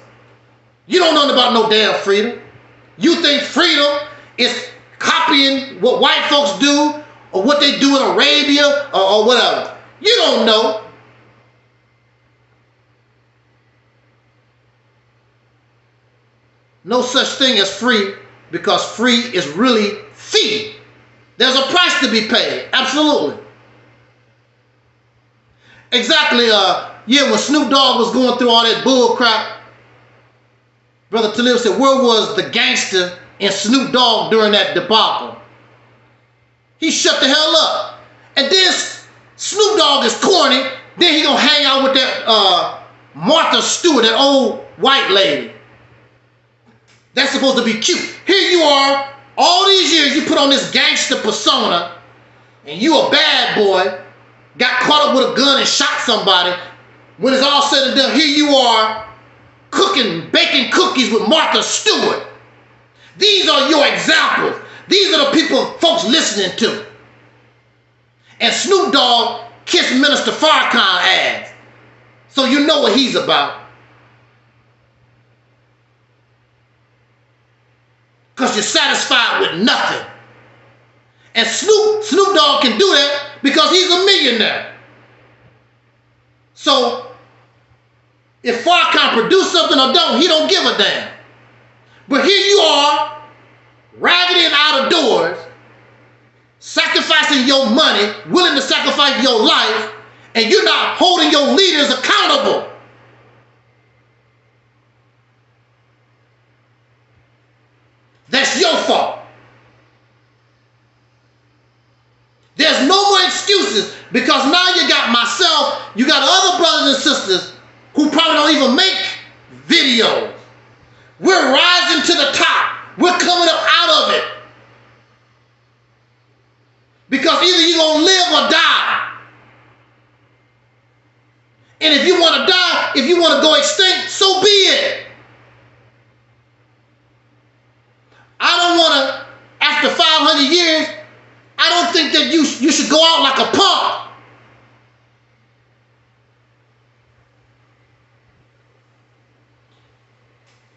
You don't know about no damn freedom. You think freedom is copying what white folks do or what they do in Arabia or whatever. You don't know. No such thing as free because free is really fee. There's a price to be paid. Absolutely. Exactly. When Snoop Dogg was going through all that bull crap, Brother Talib said, where was the gangster in Snoop Dogg during that debacle? He shut the hell up. And then Snoop Dogg is corny. Then he gonna hang out with that Martha Stewart, that old white lady. That's supposed to be cute. Here you are, all these years you put on this gangster persona, and you a bad boy, got caught up with a gun and shot somebody. When it's all said and done, here you are, baking cookies with Martha Stewart. These are your examples. These are the people folks listening to. And Snoop Dogg kissed Minister Farrakhan ass. So you know what he's about. Because you're satisfied with nothing. And Snoop Dogg can do that because he's a millionaire. So if Farrakhan produce something or don't, he don't give a damn. But here you are, raggedy and out of doors, sacrificing your money, willing to sacrifice your life, and you're not holding your leaders accountable. That's your fault. There's no more excuses because now you got myself, you got other brothers and sisters who probably don't even make videos. We're rising to the top. We're coming up out of it. Because either you're going to live or die. And if you want to die, if you want to go extinct, so be it. I don't want to, after 500 years, I don't think that you should go out like a punk.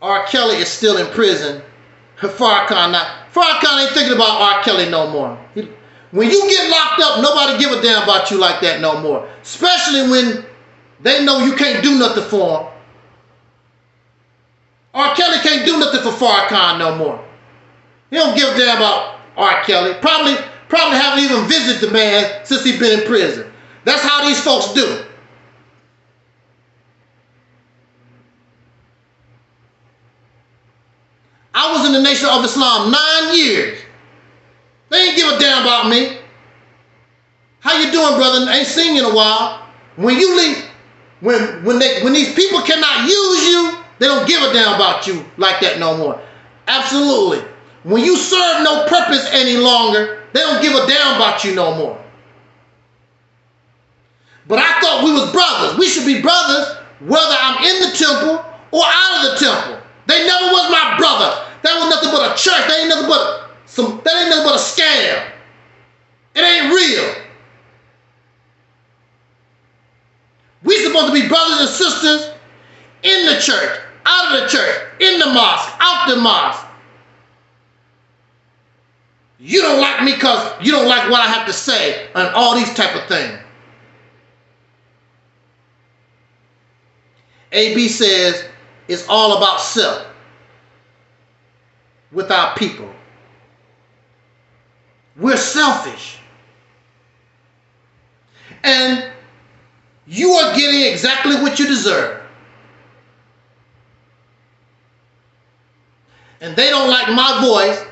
R. Kelly is still in prison. Farrakhan ain't thinking about R. Kelly no more. When you get locked up, nobody give a damn about you like that no more. Especially when they know you can't do nothing for them. R. Kelly can't do nothing for Farrakhan no more. He don't give a damn about R. Kelly. Probably haven't even visited the man since he's been in prison. That's how these folks do. was in the Nation of Islam 9 years. They ain't give a damn about me. How you doing, brother? I ain't seen you in a while. When you leave, when these people cannot use you, they don't give a damn about you like that no more. Absolutely. When you serve no purpose any longer, they don't give a damn about you no more. But I thought we was brothers. We should be brothers whether I'm in the temple or out of the temple. They never was my brother. That was nothing but a church. That ain't nothing but a scam. It ain't real. We supposed to be brothers and sisters in the church, out of the church, in the mosque, out the mosque. You don't like me because you don't like what I have to say and all these type of things. AB says it's all about self with our people. We're selfish. And you are getting exactly what you deserve. And they don't like my voice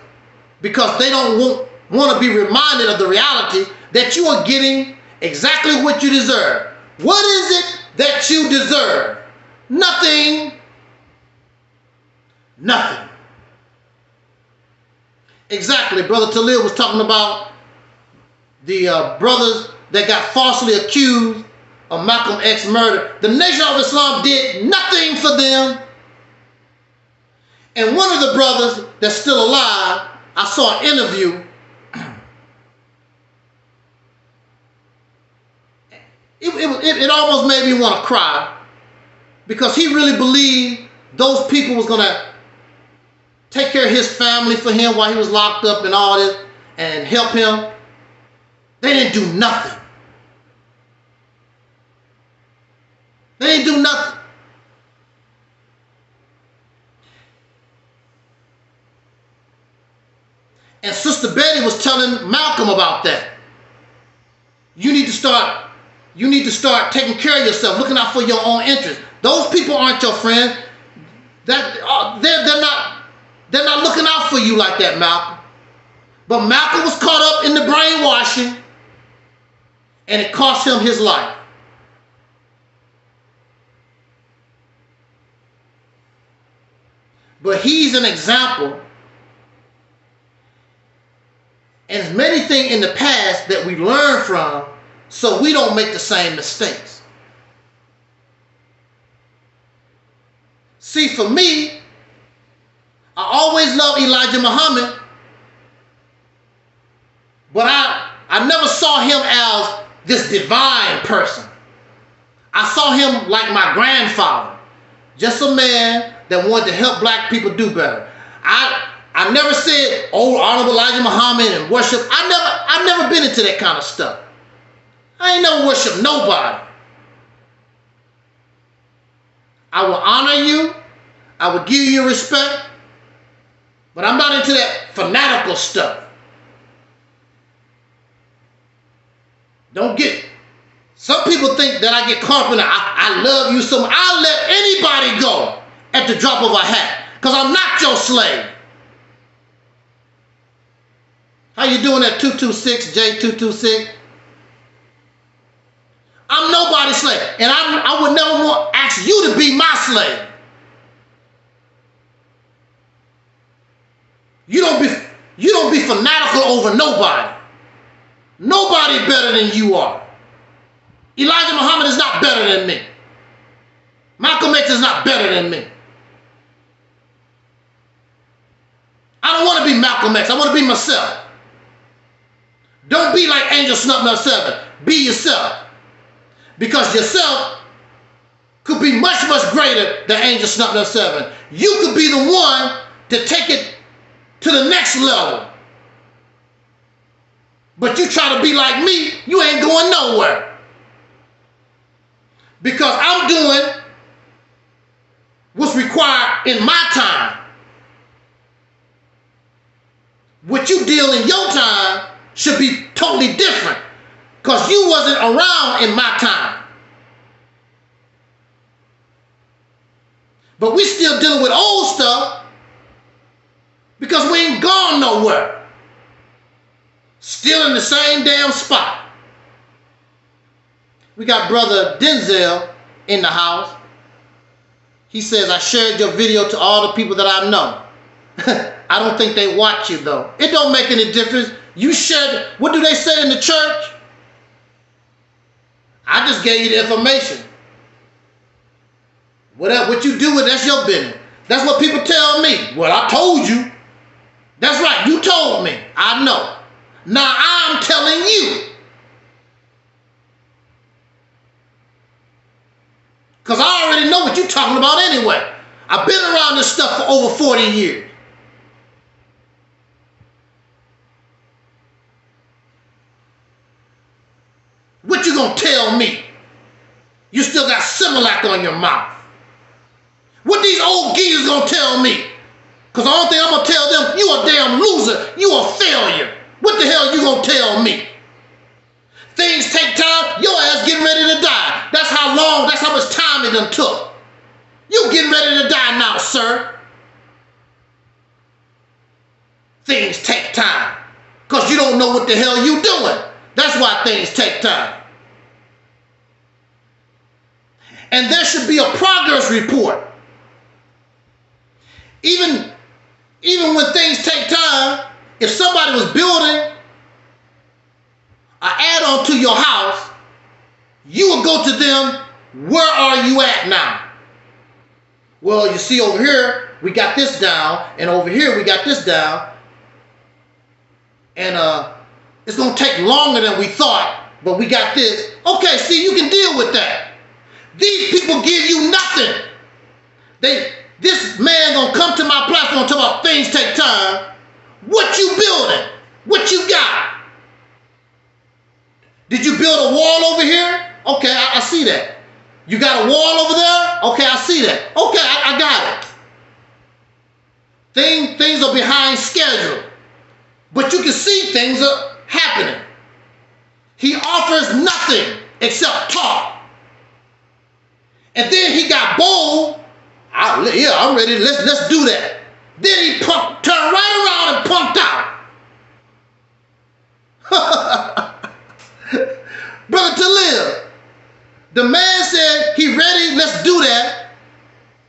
because they don't want to be reminded of the reality that you are getting exactly what you deserve. What is it that you deserve? Nothing. Nothing. Exactly. Brother Talib was talking about the brothers that got falsely accused of Malcolm X murder. The Nation of Islam did nothing for them. And one of the brothers that's still alive, I saw an interview. It almost made me want to cry because he really believed those people was going to take care of his family for him while he was locked up and all this and help him. They didn't do nothing. They didn't do nothing. And Sister Betty was telling Malcolm about that. You need to start taking care of yourself, looking out for your own interests. Those people aren't your friends. They're not looking out for you like that, Malcolm. But Malcolm was caught up in the brainwashing, and it cost him his life. But he's an example. And there's many things in the past that we learn from so we don't make the same mistakes. See, for me, I always loved Elijah Muhammad, but I never saw him as this divine person. I saw him like my grandfather, just a man that wanted to help black people do better. I never said, oh, Honorable Elijah Muhammad and worship. I've never been into that kind of stuff. I ain't never worshiped nobody. I will honor you. I will give you respect. But I'm not into that fanatical stuff. Some people think that I get caught up in I love you so much. I'll let anybody go at the drop of a hat because I'm not your slave. How you doing at 226, J226? I'm nobody's slave. And I would never ask you to be my slave. You don't be fanatical over nobody. Nobody better than you are. Elijah Muhammad is not better than me. Malcolm X is not better than me. I don't want to be Malcolm X. I want to be myself. Don't be like Angel Snub 7. Be yourself. Because yourself could be much, much greater than Angel Snub 7. You could be the one to take it to the next level. But you try to be like me, you ain't going nowhere. Because I'm doing what's required in my time. What you deal in your time should be totally different. Because you wasn't around in my time. But we still dealing with old stuff. Because we ain't gone nowhere. Still in the same damn spot. We got Brother Denzel in the house. He says, I shared your video to all the people that I know. I don't think they watch you though. It don't make any difference. You shared, what do they say in the church? I just gave you the information. What you do with that's your business. That's what people tell me. Well, I told you. That's right, you told me. I know. Now I'm telling you. Because I already know what you're talking about anyway. I've been around this stuff for over 40 years. What you gonna tell me? You still got Similac on your mouth. What these old geezers gonna tell me? Because the only thing I'm gonna tell them, you a damn loser, you a failure. What the hell you gonna tell me? Things take time, your ass getting ready to die. That's how long, that's how much time it done took. You getting ready to die now, sir. Things take time. Because you don't know what the hell you doing. That's why things take time. And there should be a progress report. Even when things take time, if somebody was building an add-on to your house, you would go to them, where are you at now? Well, you see over here, we got this down, and over here we got this down, and it's gonna take longer than we thought, but we got this. Okay, see, you can deal with that. These people give you nothing. This man gonna come to my platform and talk about things take time. What you building? What you got? Did you build a wall over here? Okay, I see that. You got a wall over there? Okay, I see that. Okay, I got it. Things are behind schedule. But you can see things are happening. He offers nothing except talk. And then he got bold. Yeah, I'm ready. Let's do that. Then he turned right around and punked out. Brother Talib, the man said he ready, let's do that.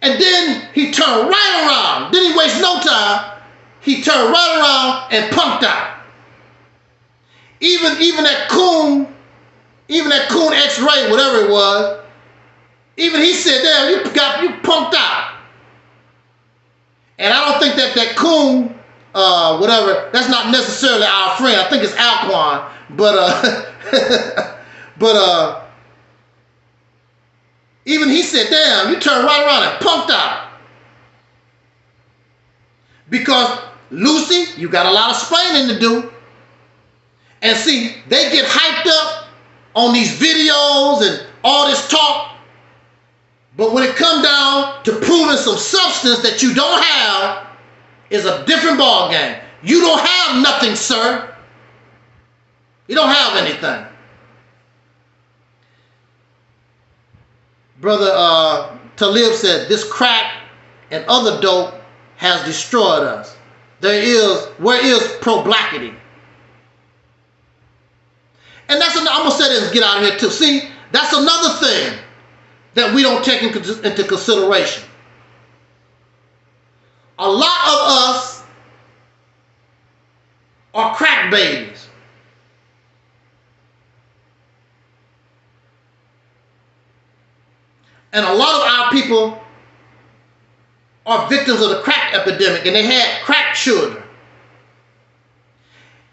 And then he turned right around. Didn't waste no time. He turned right around and punked out. Even that coon X-ray, whatever it was, even he said, damn, you punked out. And I don't think that coon, whatever, that's not necessarily our friend. I think it's Alquan. But even he said, damn, you turned right around and punked out. Because Lucy, you got a lot of explaining to do. And see, they get hyped up on these videos and all this talk. But when it comes down to proving some substance that you don't have, is a different ball game. You don't have nothing, sir. You don't have anything. Brother Talib said, this crack and other dope has destroyed us. Where is pro-blackity? And I'm going to say this and get out of here too. See, that's another thing that we don't take into consideration. A lot of us are crack babies. And a lot of our people are victims of the crack epidemic, and they had crack children.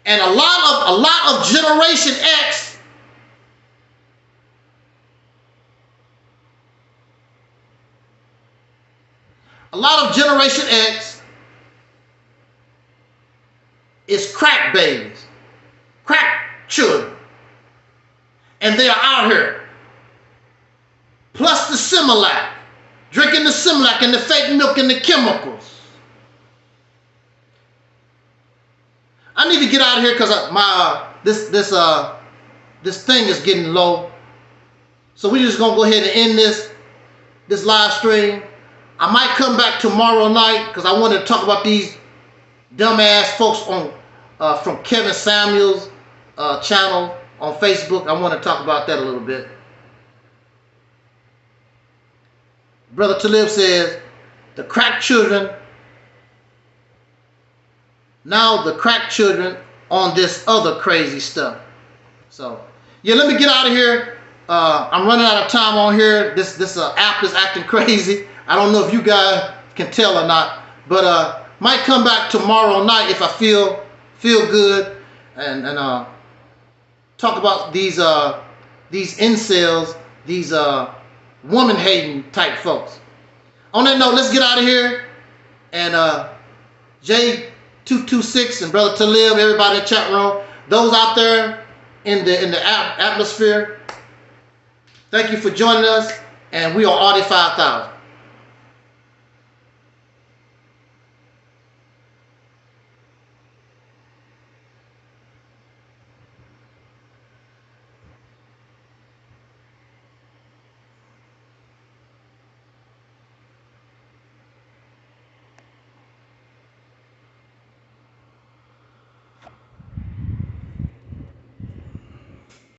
And a lot of Generation X is crack babies, crack children. And they are out here. Plus the Similac, drinking the Similac and the fake milk and the chemicals. I need to get out of here because this thing is getting low. So we're just gonna go ahead and end this live stream. I might come back tomorrow night because I want to talk about these dumbass folks on from Kevin Samuels' channel on Facebook. I want to talk about that a little bit. Brother Talib says the crack children, now the crack children on this other crazy stuff. So yeah, let me get out of here. I'm running out of time on here. This app is acting crazy. I don't know if you guys can tell or not, but might come back tomorrow night if I feel good and talk about these incels, these woman hating type folks. On that note, let's get out of here. And J226 and Brother Talib, everybody in the chat room, those out there in the atmosphere, thank you for joining us. And we are Audi 5000.